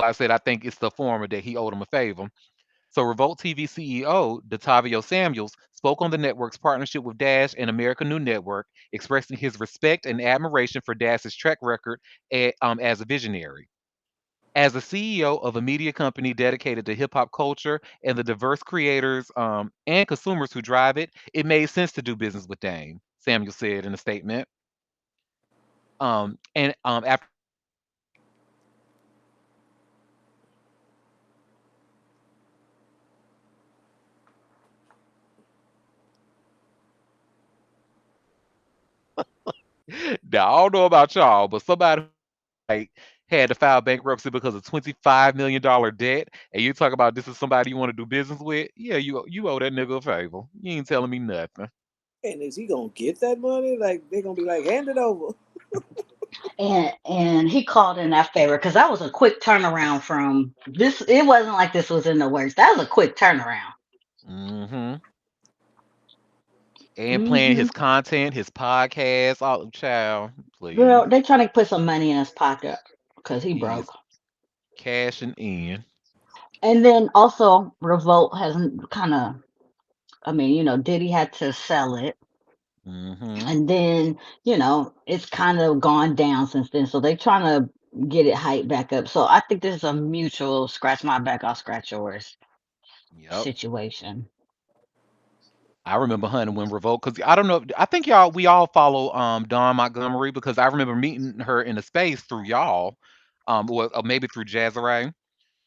why I said I think it's the former that he owed him a favor. So Revolt TV CEO Datavio Samuels spoke on the network's partnership with Dash and American New Network, expressing his respect and admiration for Dash's track record as a visionary. As a CEO of a media company dedicated to hip hop culture and the diverse creators and consumers who drive it, it made sense to do business with Dame, Samuel said in a statement. And after now, I don't know about y'all, but somebody like had to file bankruptcy because of $25 million debt, and you talk about this is somebody you want to do business with, yeah, you owe that nigga a favor. You ain't telling me nothing. And is he gonna get that money? Like they gonna be like, hand it over? And he called in that favor because that was a quick turnaround from this. It wasn't like this was in the works. That was a quick turnaround. Hmm. And playing Hmm. his content, his podcast, all child, Girl, please. they trying to put some money in his pocket because he He broke. is cashing in. And then also Revolt hasn't kind of. I mean, Diddy had to sell it, Hmm. and then it's kind of gone down since then. So they trying to get it hyped back up. So I think this is a mutual scratch my back, I'll scratch yours Yep. situation. I remember hunting when Revolt because I don't know. I think we all follow Dawn Montgomery because I remember meeting her in a space through y'all, or maybe through Jazzeray.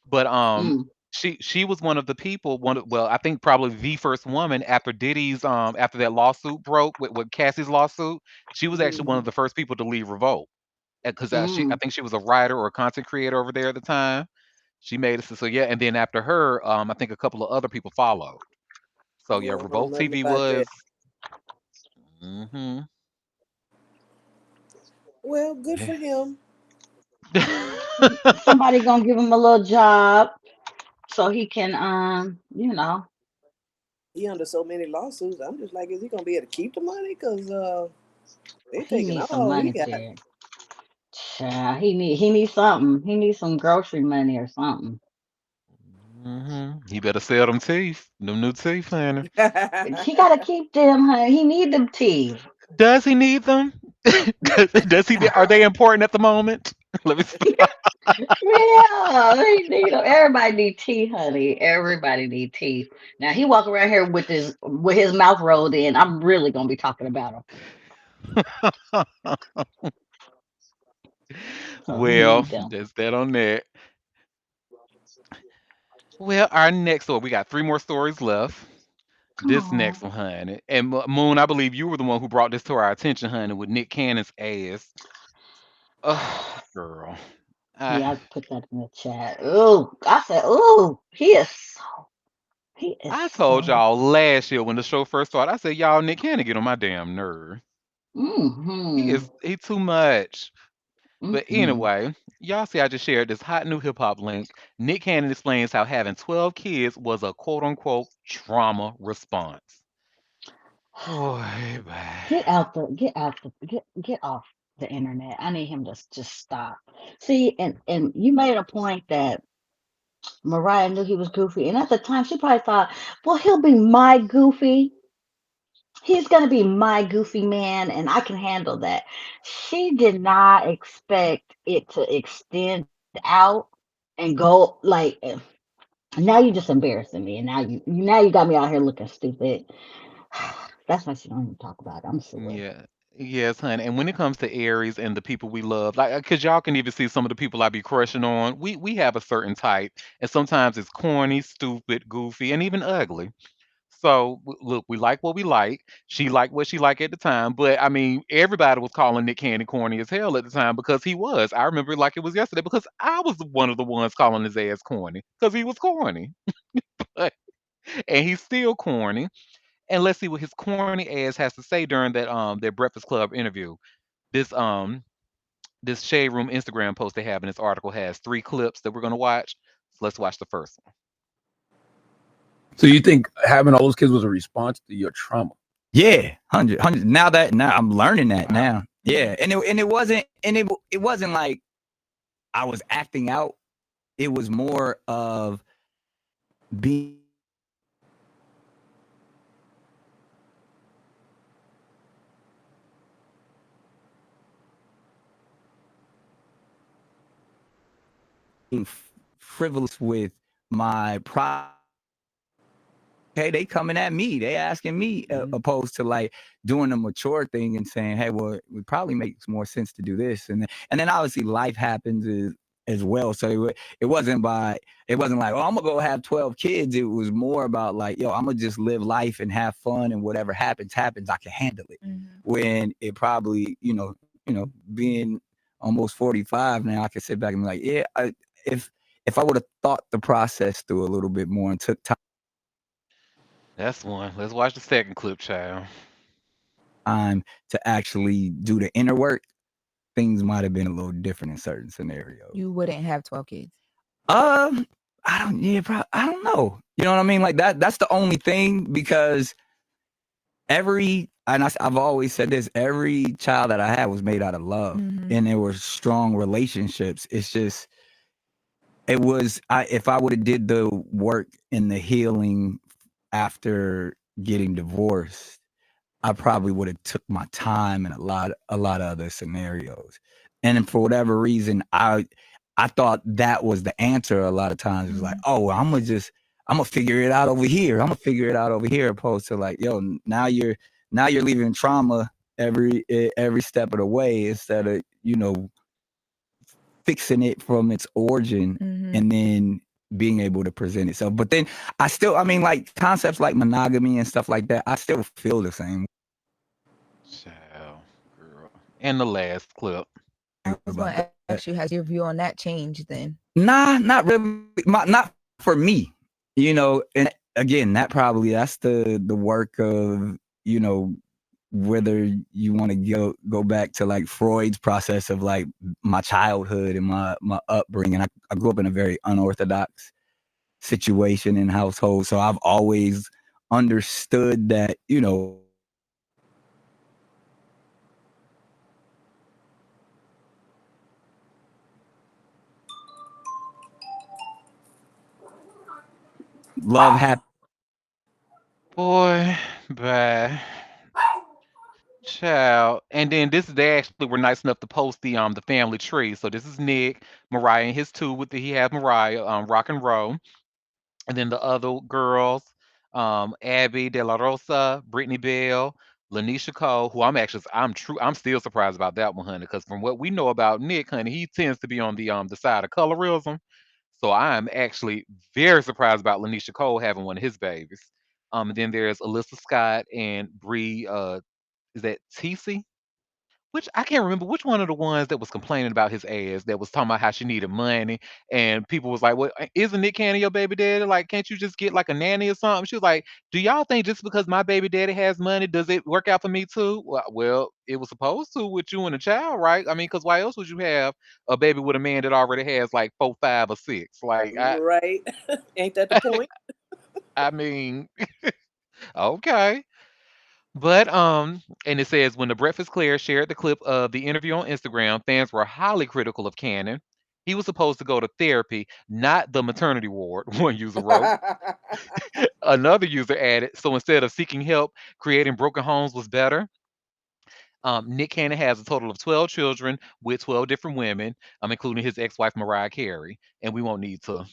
But Mm, she was one of the people. Well, I think probably the first woman after Diddy's after that lawsuit broke with Cassie's lawsuit. She was actually one Hmm. of the first people to leave Revolt because I mm. think she was a writer or a content creator over there at the time. She made it so yeah, and then after her, I think a couple of other people followed. So I yeah, don't know Revolt nothing TV about that. was. Hmm. Well, good for him. Somebody gonna give him a little job so he can, He under so many lawsuits. I'm just like, is he gonna be able to keep the money? Cause they he taking needs some all he money, got. Ted. Child, he needs something. He needs some grocery money or something. He better sell them teeth, them new teeth, honey. He gotta keep them, honey. He need them teeth. Does he need them? Does he? Are they important at the moment? Let me. Yeah, he need 'em. Everybody need teeth, honey. Everybody need teeth. Now he walk around here with his mouth rolled in. I'm really gonna be talking about him. So he Well, need them. that's that on that. Well, our next one, we got three more stories left. This Oh, next one, honey, and Moon, I believe you were the one who brought this to our attention, honey, with Nick Cannon's ass. Oh, girl. I yeah, I put that in the chat. Oh, I said, oh, he is I told so. y'all last year when the show first started, I said, y'all, Nick Cannon get on my damn nerve. Mm-hmm. He too much. But Mm-mm. anyway, y'all see I just shared this hot new hip hop link. Nick Cannon explains how having 12 kids was a quote unquote trauma response. Boy, Get off the internet. I need him to just stop. See, and you made a point that Mariah knew he was goofy, and at the time she probably thought, well, he'll be my goofy. He's gonna be my goofy man, and I can handle that. She did not expect it to extend out and go like. Now you're just embarrassing me, and now you got me out here looking stupid. That's why she don't even talk about it. I'm sure. yeah. Yes, honey. And when it comes to Aries and the people we love, like, cause y'all can even see some of the people I be crushing on. We have a certain type, and sometimes it's corny, stupid, goofy, and even ugly. So look, we like what we like. She liked what she liked at the time, but I mean, everybody was calling Nick Cannon corny as hell at the time because he was. I remember it like it was yesterday because I was one of the ones calling his ass corny because he was corny, and he's still corny. And let's see what his corny ass has to say during that Breakfast Club interview. This um this Shade Room Instagram post they have in this article has 3 clips that we're gonna watch. So let's watch the first one. So you think having all those kids was a response to your trauma? Yeah, hundred. Now I'm learning that Wow. now. Yeah, and it wasn't like I was acting out. It was more of being frivolous with my pride. Hey, they coming at me. They asking me opposed to like doing a mature thing and saying, "Hey, well, it probably makes more sense to do this." And then obviously life happens as well. So it wasn't like, "Oh, I'm gonna go have 12 kids." It was more about like, "Yo, I'm gonna just live life and have fun, and whatever happens. I can handle it." When it probably, being almost 45 now, I can sit back and be like, "Yeah, if I would have thought the process through a little bit more and took That's one. Let's watch the second clip, child. time to actually do the inner work, things might have been a little different in certain scenarios. You wouldn't have 12 kids. Um, I don't, yeah, I don't know. You know what I mean? Like that's the only thing because I've always said this, every child that I had was made out of love and there were strong relationships. It's just, if I would have did the work and the healing after getting divorced, I probably would have took my time in a lot of other scenarios. And then for whatever reason, I thought that was the answer a lot of times. It was like, oh, I'm gonna figure it out over here. I'm gonna figure it out over here, opposed to like, yo, now you're leaving trauma every step of the way instead of, fixing it from its origin and then being able to present itself. But then I mean, like concepts like monogamy and stuff like that, I still feel the same Child, girl. And the last clip. I was about going to that. ask you, has your view on that changed then? Nah, not really. Not for me. And again, that's the work of, whether you want to go back to like Freud's process of like my childhood and my upbringing. I grew up in a very unorthodox situation and household, so I've always understood that, love happens. Boy, bye. Child. And then they actually were nice enough to post the family tree. So this is Nick, Mariah, and his two he has Mariah, rock and roll. And then the other girls, Abby De La Rosa, Brittany Bell, Lanisha Cole, who I'm still surprised about that one, honey, because from what we know about Nick, honey, he tends to be on the side of colorism. So I'm actually very surprised about Lanisha Cole having one of his babies. And then there's Alyssa Scott and Bree is that TC? which I can't remember which one of the ones that was complaining about his ass that was talking about how she needed money, and people was like, "Well, isn't Nick Cannon your baby daddy? Like, can't you just get like a nanny or something?" She was like, "Do y'all think just because my baby daddy has money, does it work out for me too?" Well, it was supposed to with you and a child, right? I mean, because why else would you have a baby with a man that already has like four, five, or six? Like, Right. Ain't that the point? I mean, okay. But and it says when the Breakfast Claire shared the clip of the interview on Instagram, fans were highly critical of Cannon. He was supposed to go to therapy, not the maternity ward, one user wrote. Another user added, so instead of seeking help, creating broken homes was better. Nick Cannon has a total of 12 children with 12 different women, including his ex-wife Mariah Carey. And we won't need to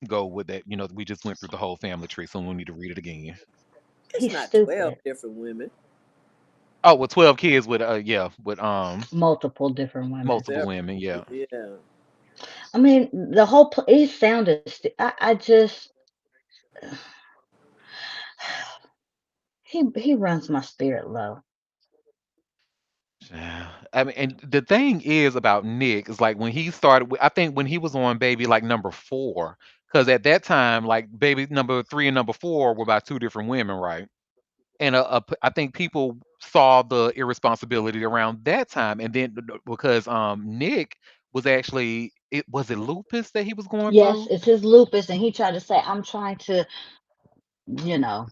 go with that. You know, we just went through the whole family tree, so we don't need to read it again. It's He's not 12 stupid. different women. Oh, well, 12 kids with yeah, with Multiple different women. multiple Several. women, yeah. Yeah. I mean, the whole he sounded. I just he runs my spirit low. Yeah. I mean, and the thing is about Nick is like when he started, I think when he was on Baby like number four, because at that time, like Baby number three and number four were by two different women, right? And I think people saw the irresponsibility around that time, and then because Nick was actually it lupus that he was going Yes, through. it's his lupus, and he tried to say, "I'm trying to, you know,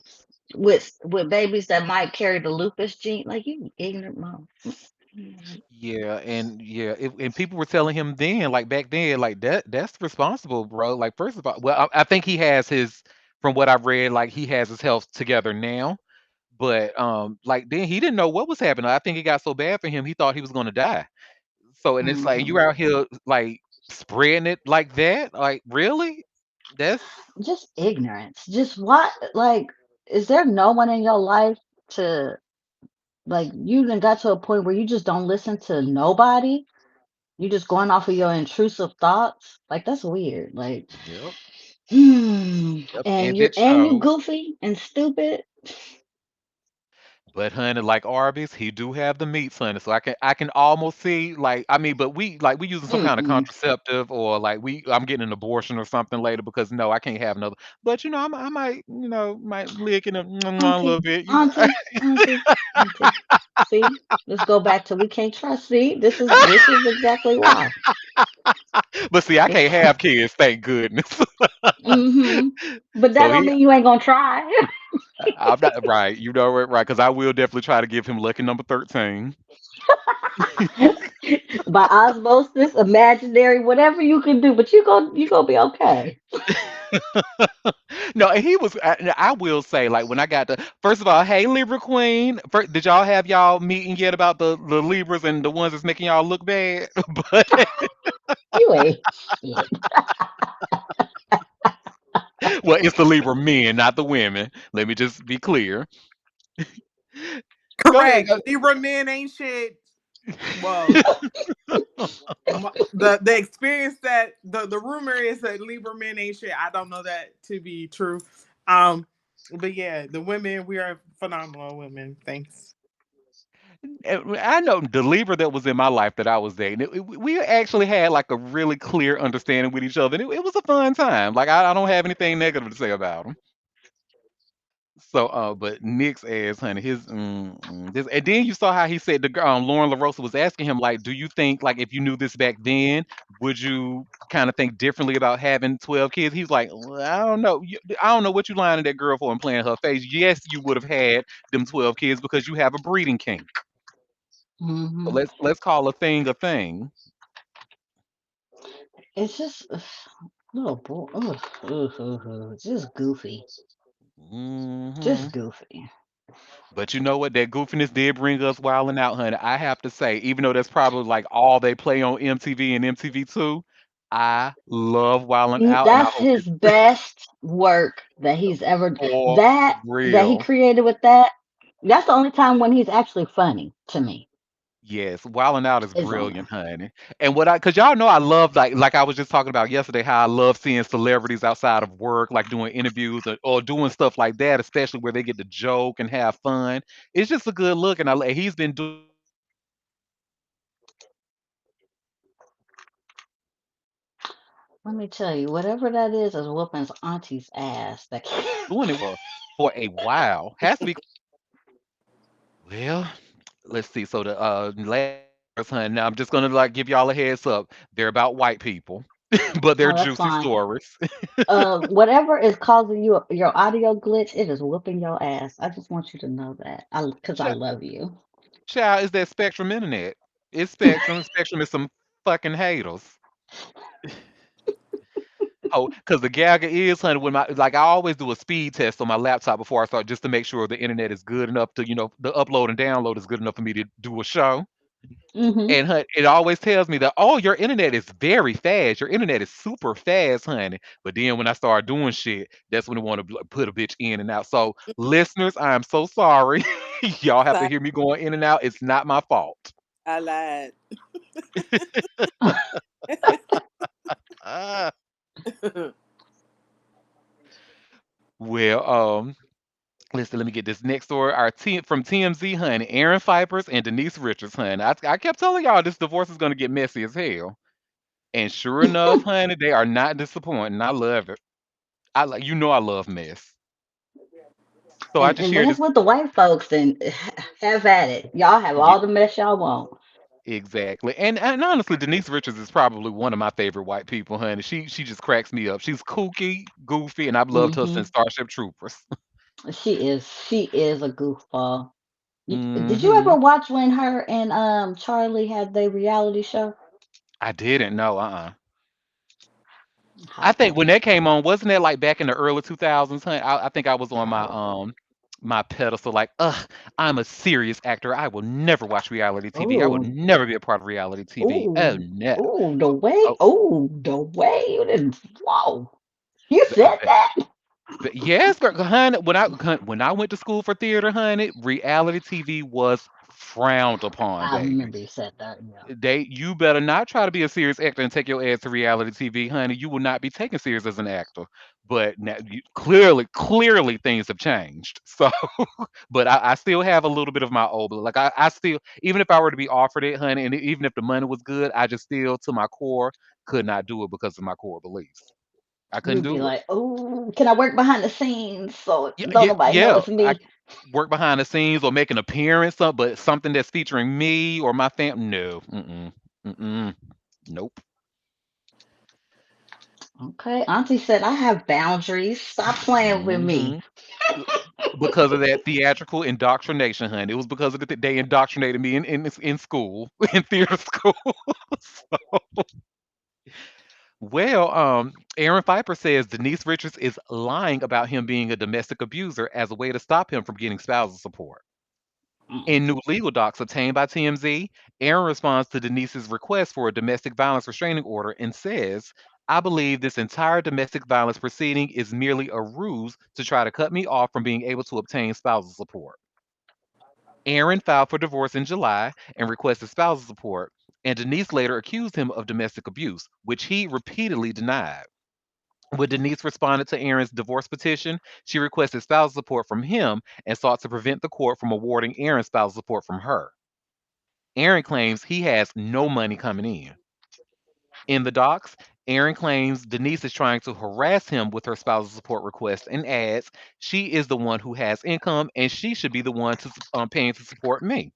with babies that might carry the lupus gene." Like you ignorant mom. Yeah, and yeah, and people were telling him then, like back then, like that's responsible, bro. Like first of all, well, I think he has his, from what I've read, like he has his health together now. But like then he didn't know what was happening. I think it got so bad for him, he thought he was gonna die. So and it's like you Hmm. out here like spreading it like that, like really? That's Just ignorance. Just what? Like, is there no one in your life to like? You done got to a point where you just don't listen to nobody. You just going off of your intrusive thoughts. Like that's weird. Like, yep, yep, and and you're it and you showed. goofy and stupid. But honey, like Arby's, he do have the meats, honey. So I can almost see like I mean, but we using some kind of Mm-mm. contraceptive or like I'm getting an abortion or something later because no, I can't have another. But I might might lick in a little Auntie, bit. auntie. See, let's go back to we can't trust. See, this is exactly why. But see, I It's can't have kids, thank goodness. mm-hmm. But that So don't he, mean you ain't gonna try. I'm not right. You know it, right? Because I will definitely try to give him lucky number 13. By osmosis, imaginary, whatever you can do, but you gonna be okay. No, and he was. I will say, like when I got the first of all, hey Libra Queen, first, did y'all have y'all meeting yet about the Libras and the ones that's making y'all look bad? But You ain't shit. well, it's the Libra men, not the women. Let me just be clear. Go ahead. Correct. Libra men ain't shit. Well, the experience that the rumor is that Libra men ain't shit. I don't know that to be true. Um, but yeah, the women, we are phenomenal women. Thanks. I know the Libra that was in my life that I was dating. We actually had like a really clear understanding with each other. And it was a fun time. Like I don't have anything negative to say about him. So, but Nick's ass, honey, this, and then you saw how he said the Lauren LaRosa was asking him, like, do you think, like, if you knew this back then, would you kind of think differently about having 12 kids? He's like, "Well, I don't know. I don't know what you lying to that girl for and playing her face. Yes, you would have had them 12 kids because you have a breeding kink. So Hmm. let's call a thing a thing. It's just little boy. Ugh, ugh, ugh, ugh. Just goofy. Hmm. Just goofy. But you know what? That goofiness did bring us wilding out, honey. I have to say, even though that's probably like all they play on MTV and MTV2, I love Wilding Out, and I That's hope his it's best work that he's ever for that he real. created with that. That's the only time when he's actually funny to me. Yes, Wilding Out is Is on brilliant, there. honey. And what cause y'all know I love like I was just talking about yesterday, how I love seeing celebrities outside of work, like doing interviews or doing stuff like that, especially where they get to joke and have fun. It's just a good look, and he's been doing it for a long time. Let me tell you, whatever that is whooping auntie's ass. That Doing it for a while. Has to be. Well, let's see. So the last honey. Now I'm just gonna like give y'all a heads up. They're about white people, but they're oh, that's juicy fine. stories. Whatever is causing your audio glitch, it is whooping your ass. I just want you to know that. Because I Ch- love you. Child is that Spectrum internet. It's Spectrum. Spectrum is some fucking haters. Oh, because the gagger is, honey, when my like I always do a speed test on my laptop before I start just to make sure the internet is good enough to, the upload and download is good enough for me to do a show. Hmm. And it always tells me that, oh, your internet is very fast. Your internet is super fast, honey. But then when I start doing shit, that's when they want to put a bitch in and out. So, listeners, I'm so sorry. Y'all have to Like hear me going in and out. It's not my fault. I lied. Ah. Well, listen, let me get this next story. Our from TMZ, honey, Aaron Fipers and Denise Richards, honey. I kept telling y'all this divorce is gonna get messy as hell. And sure enough, honey, they are not disappointing. I love it. I love mess. So I just And when shared it's this with the white folks, then have at it. Y'all have yeah, all the mess y'all want. exactly. And honestly, Denise Richards is probably one of my favorite white people, honey. She just cracks me up. She's kooky, goofy, and I've loved her since Hmm. Starship Troopers. She is a goofball. Did you Hmm. ever watch when her and Charlie had their reality show? I didn't know. I Hot think when take. that came on, wasn't that like back in the early 2000s, honey? I think I was on my pedestal, like, ugh, I'm a serious actor. I will never watch reality TV. I will Oh, never be a part of reality TV. Oh oh, no. oh, Oh, the way you didn't, whoa. You I said bet. that? But yes, girl, honey, when I went to school for theater, honey, reality TV was frowned upon, I baby. remember you said that, yeah. You better not try to be a serious actor and take your ass to reality TV, honey. You will not be taken serious as an actor. But now, clearly, things have changed. So, but I still have a little bit of my old blood. Like I still, even if I were to be offered it, honey, and even if the money was good, I just still, to my core, could not do it because of my core beliefs. I couldn't You'd be do it. like, oh, can I work behind the scenes so Yeah, don't yeah, nobody know yeah. it's I me? work behind the scenes or make an appearance, but something that's featuring me or my fam. No, mm-mm, nope. Okay, Auntie said I have boundaries. Stop playing with me. Hmm. Because of that theatrical indoctrination, honey. It was because of they indoctrinated me in school, in theater school. Well, Aaron Pfeiffer says Denise Richards is lying about him being a domestic abuser as a way to stop him from getting spousal support. Mm, In new legal docs obtained by TMZ, Aaron responds to Denise's request for a domestic violence restraining order and says, I believe this entire domestic violence proceeding is merely a ruse to try to cut me off from being able to obtain spousal support. Aaron filed for divorce in July and requested spousal support, and Denise later accused him of domestic abuse, which he repeatedly denied. When Denise responded to Aaron's divorce petition, she requested spousal support from him and sought to prevent the court from awarding Aaron spousal support from her. Aaron claims he has no money coming in. In the docs, Aaron claims Denise is trying to harass him with her spousal support request and adds she is the one who has income and she should be the one paying to support me.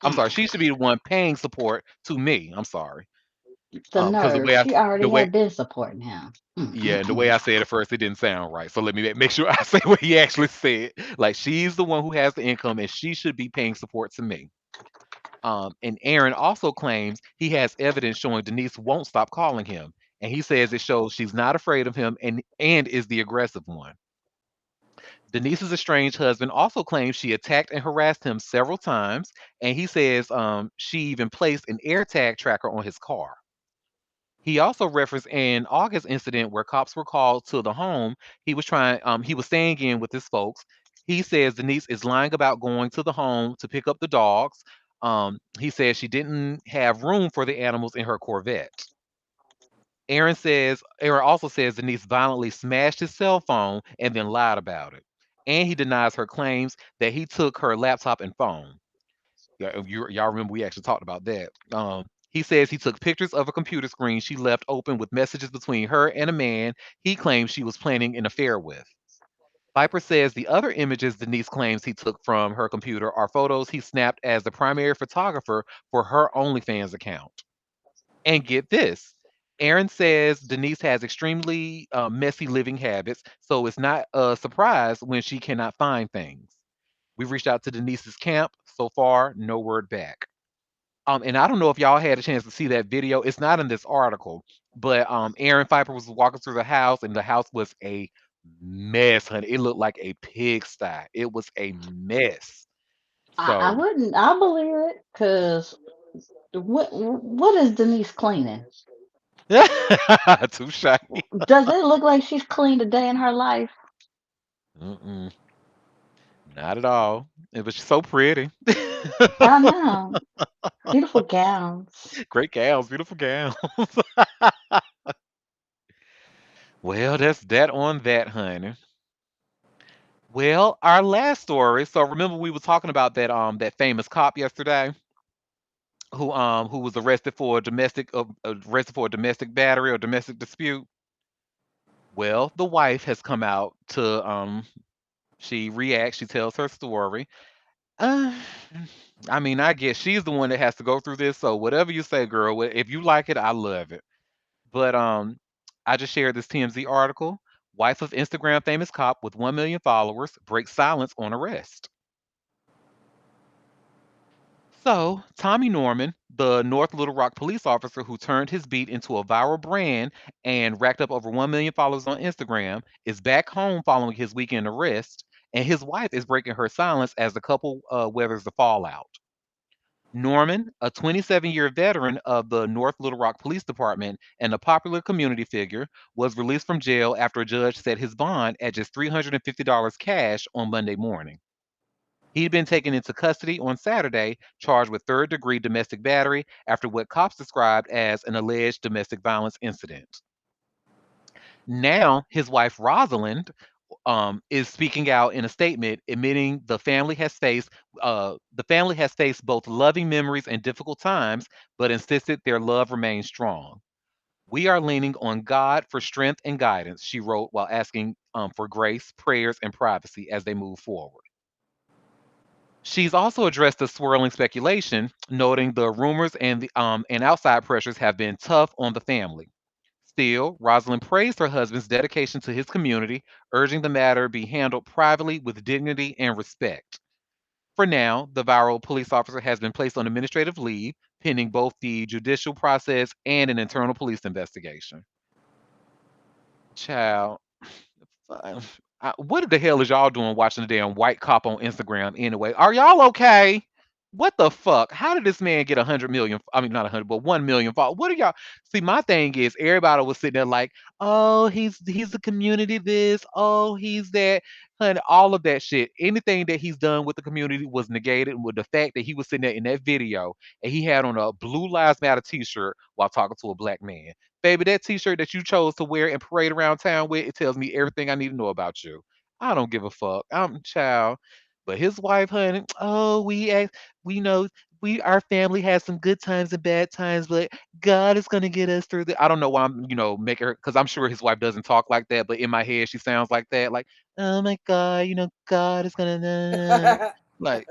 I'm sorry, mm. she should be the one paying support to me. I'm sorry. The Because nerve. She the already way had been supporting him. yeah, and the way I said it first, it didn't sound right. So let me make sure I say what he actually said. Like she's the one who has the income and she should be paying support to me. And Aaron also claims he has evidence showing Denise won't stop calling him. And he says it shows she's not afraid of him and is the aggressive one. Denise's estranged husband also claims she attacked and harassed him several times, and he says she even placed an AirTag tracker on his car. He also referenced an August incident where cops were called to the home. He was staying in with his folks. He says Denise is lying about going to the home to pick up the dogs. He says she didn't have room for the animals in her Corvette. Aaron also says Denise violently smashed his cell phone and then lied about it. And he denies her claims that he took her laptop and phone. Yeah, y'all remember we actually talked about that. He says he took pictures of a computer screen she left open with messages between her and a man he claims she was planning an affair with. Viper says the other images Denise claims he took from her computer are photos he snapped as the primary photographer for her OnlyFans account. And get this, Aaron says Denise has extremely messy living habits, so it's not a surprise when she cannot find things. We reached out to Denise's camp. So far, no word back. And I don't know if y'all had a chance to see that video. It's not in this article, but Aaron Piper was walking through the house, and the house was a mess, honey. It looked like a pigsty. It was a mess. I So, wouldn't. I believe it because what is Denise cleaning? too shy. Does it look like she's cleaned a day in her life? Mm-mm, not at all. It was so pretty. I know. Beautiful gowns. Great gals, beautiful gals. Well, that's that on that, honey. Well, our last story. So remember we were talking about that famous cop yesterday who was arrested for a domestic battery or domestic dispute. Well, the wife has come out to she reacts, she tells her story. Uh, I mean, I guess she's the one that has to go through this. So whatever you say, girl, if you like it, I love it. But I just shared this TMZ article. Wife of Instagram famous cop with 1 million followers breaks silence on arrest. So, Tommy Norman, the North Little Rock police officer who turned his beat into a viral brand and racked up over 1 million followers on Instagram, is back home following his weekend arrest, and his wife is breaking her silence as the couple weathers the fallout. Norman, a 27-year veteran of the North Little Rock Police Department and a popular community figure, was released from jail after a judge set his bond at just $350 cash on Monday morning. He'd been taken into custody on Saturday, charged with third degree domestic battery after what cops described as an alleged domestic violence incident. Now, his wife Rosalind is speaking out in a statement, admitting the family has faced both loving memories and difficult times, but insisted their love remains strong. We are leaning on God for strength and guidance, she wrote while asking for grace, prayers, and privacy as they move forward. She's also addressed the swirling speculation, noting the rumors and outside pressures have been tough on the family. Still, Rosalind praised her husband's dedication to his community, urging the matter be handled privately with dignity and respect. For now, the viral police officer has been placed on administrative leave, pending both the judicial process and an internal police investigation. Child, uh, what the hell is y'all doing watching the damn white cop on Instagram anyway? Are y'all okay? What the fuck? How did this man get 100 million? I mean, not 100, but 1 million. What are y'all? See, my thing is, everybody was sitting there like, oh, he's a community this, oh, he's that, honey, all of that shit. Anything that he's done with the community was negated with the fact that he was sitting there in that video and he had on a Blue Lives Matter T-shirt while talking to a black man. Baby, that T-shirt that you chose to wear and parade around town with, it tells me everything I need to know about you. I don't give a fuck. I'm child. But his wife, honey, oh, we know our family has some good times and bad times, but God is gonna get us through the. I don't know why I'm making her because I'm sure his wife doesn't talk like that, but in my head she sounds like that, like, oh my God, God is gonna like.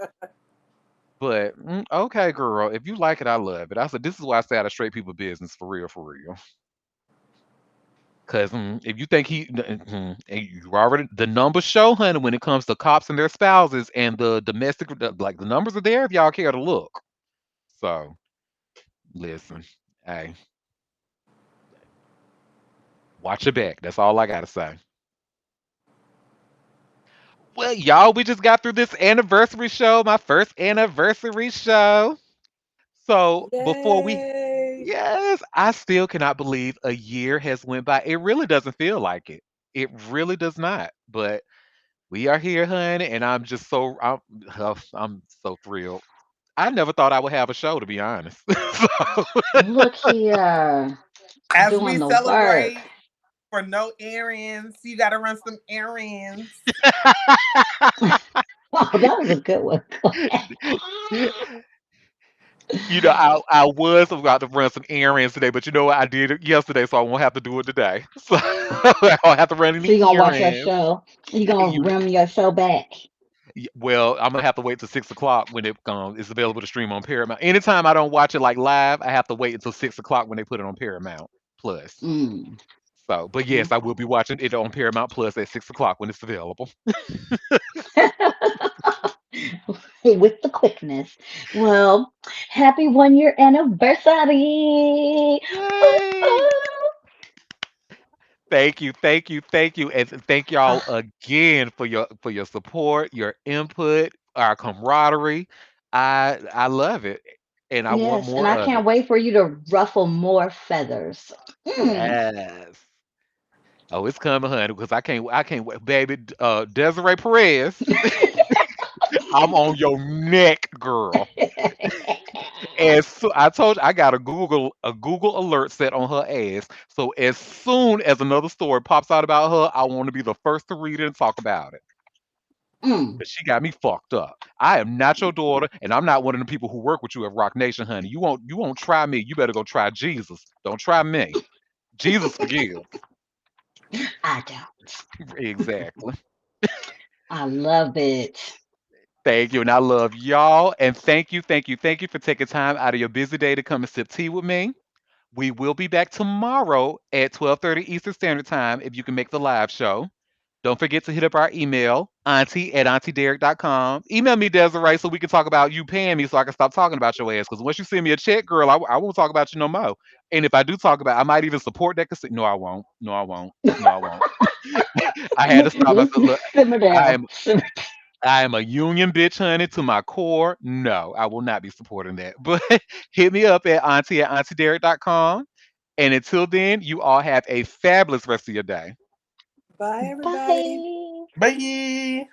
But okay, girl, if you like it, I love it. I said this is why I say out of straight people business for real, for real. Cause if you think and you already the numbers show, honey, when it comes to cops and their spouses and the domestic, like the numbers are there if y'all care to look. So listen, hey, watch your back. That's all I gotta say. Well, y'all, we just got through this anniversary show, my first anniversary show. So before we, Yay! yes, I still cannot believe a year has went by. It really doesn't feel like it. It really does not. But we are here, honey, and I'm so thrilled. I never thought I would have a show, to be honest. Look here, As doing we the work. celebrate for no errands, you got to run some errands. Oh, that was a good one. Go ahead. I was about to run some errands today, but you know what? I did it yesterday, so I won't have to do it today. So I don't have to run So any you gonna watch your errands. show? You gonna You, rim your show back? well, I'm gonna have to wait till 6 o'clock when it is available to stream on Paramount. Anytime I don't watch it like live, I have to wait until 6 o'clock when they put it on Paramount Plus. Mm. So, but yes, I will be watching it on Paramount Plus at 6 o'clock when it's available. With the quickness. Well, happy 1 year anniversary. Ooh, Yay! ooh. Thank you, thank you, thank you, and thank y'all Ah, again for your support, your input, our camaraderie. I love it, and I want yes, and more I of it. can't wait for you to ruffle more feathers. Mm. Yes. Oh, it's coming, honey, because I can't wait, baby. Desiree Perez, I'm on your neck, girl. As I told you, I got a Google alert set on her ass. So as soon as another story pops out about her, I want to be the first to read it and talk about it. Mm. But she got me fucked up. I am not your daughter, and I'm not one of the people who work with you at Rock Nation, honey. You won't try me. You better go try Jesus. Don't try me. Jesus forgives. I don't. Exactly. I love it. Thank you. And I love y'all. And thank you, thank you, thank you for taking time out of your busy day to come and sip tea with me. We will be back tomorrow at 12:30 Eastern Standard Time if you can make the live show. Don't forget to hit up our email, auntie at auntiederek.com. Email me, Desiree, so we can talk about you paying me so I can stop talking about your ass. Because once you send me a check, girl, I won't talk about you no more. And if I do talk about I might even support that. No, I won't. No, I won't. No, I won't. I had to stop Just myself. Look, simmer I down. am I am a union bitch, honey, to my core. No, I will not be supporting that. But hit me up at auntie at auntiederek.com. And until then, you all have a fabulous rest of your day. Bye, everybody. Bye. Bye.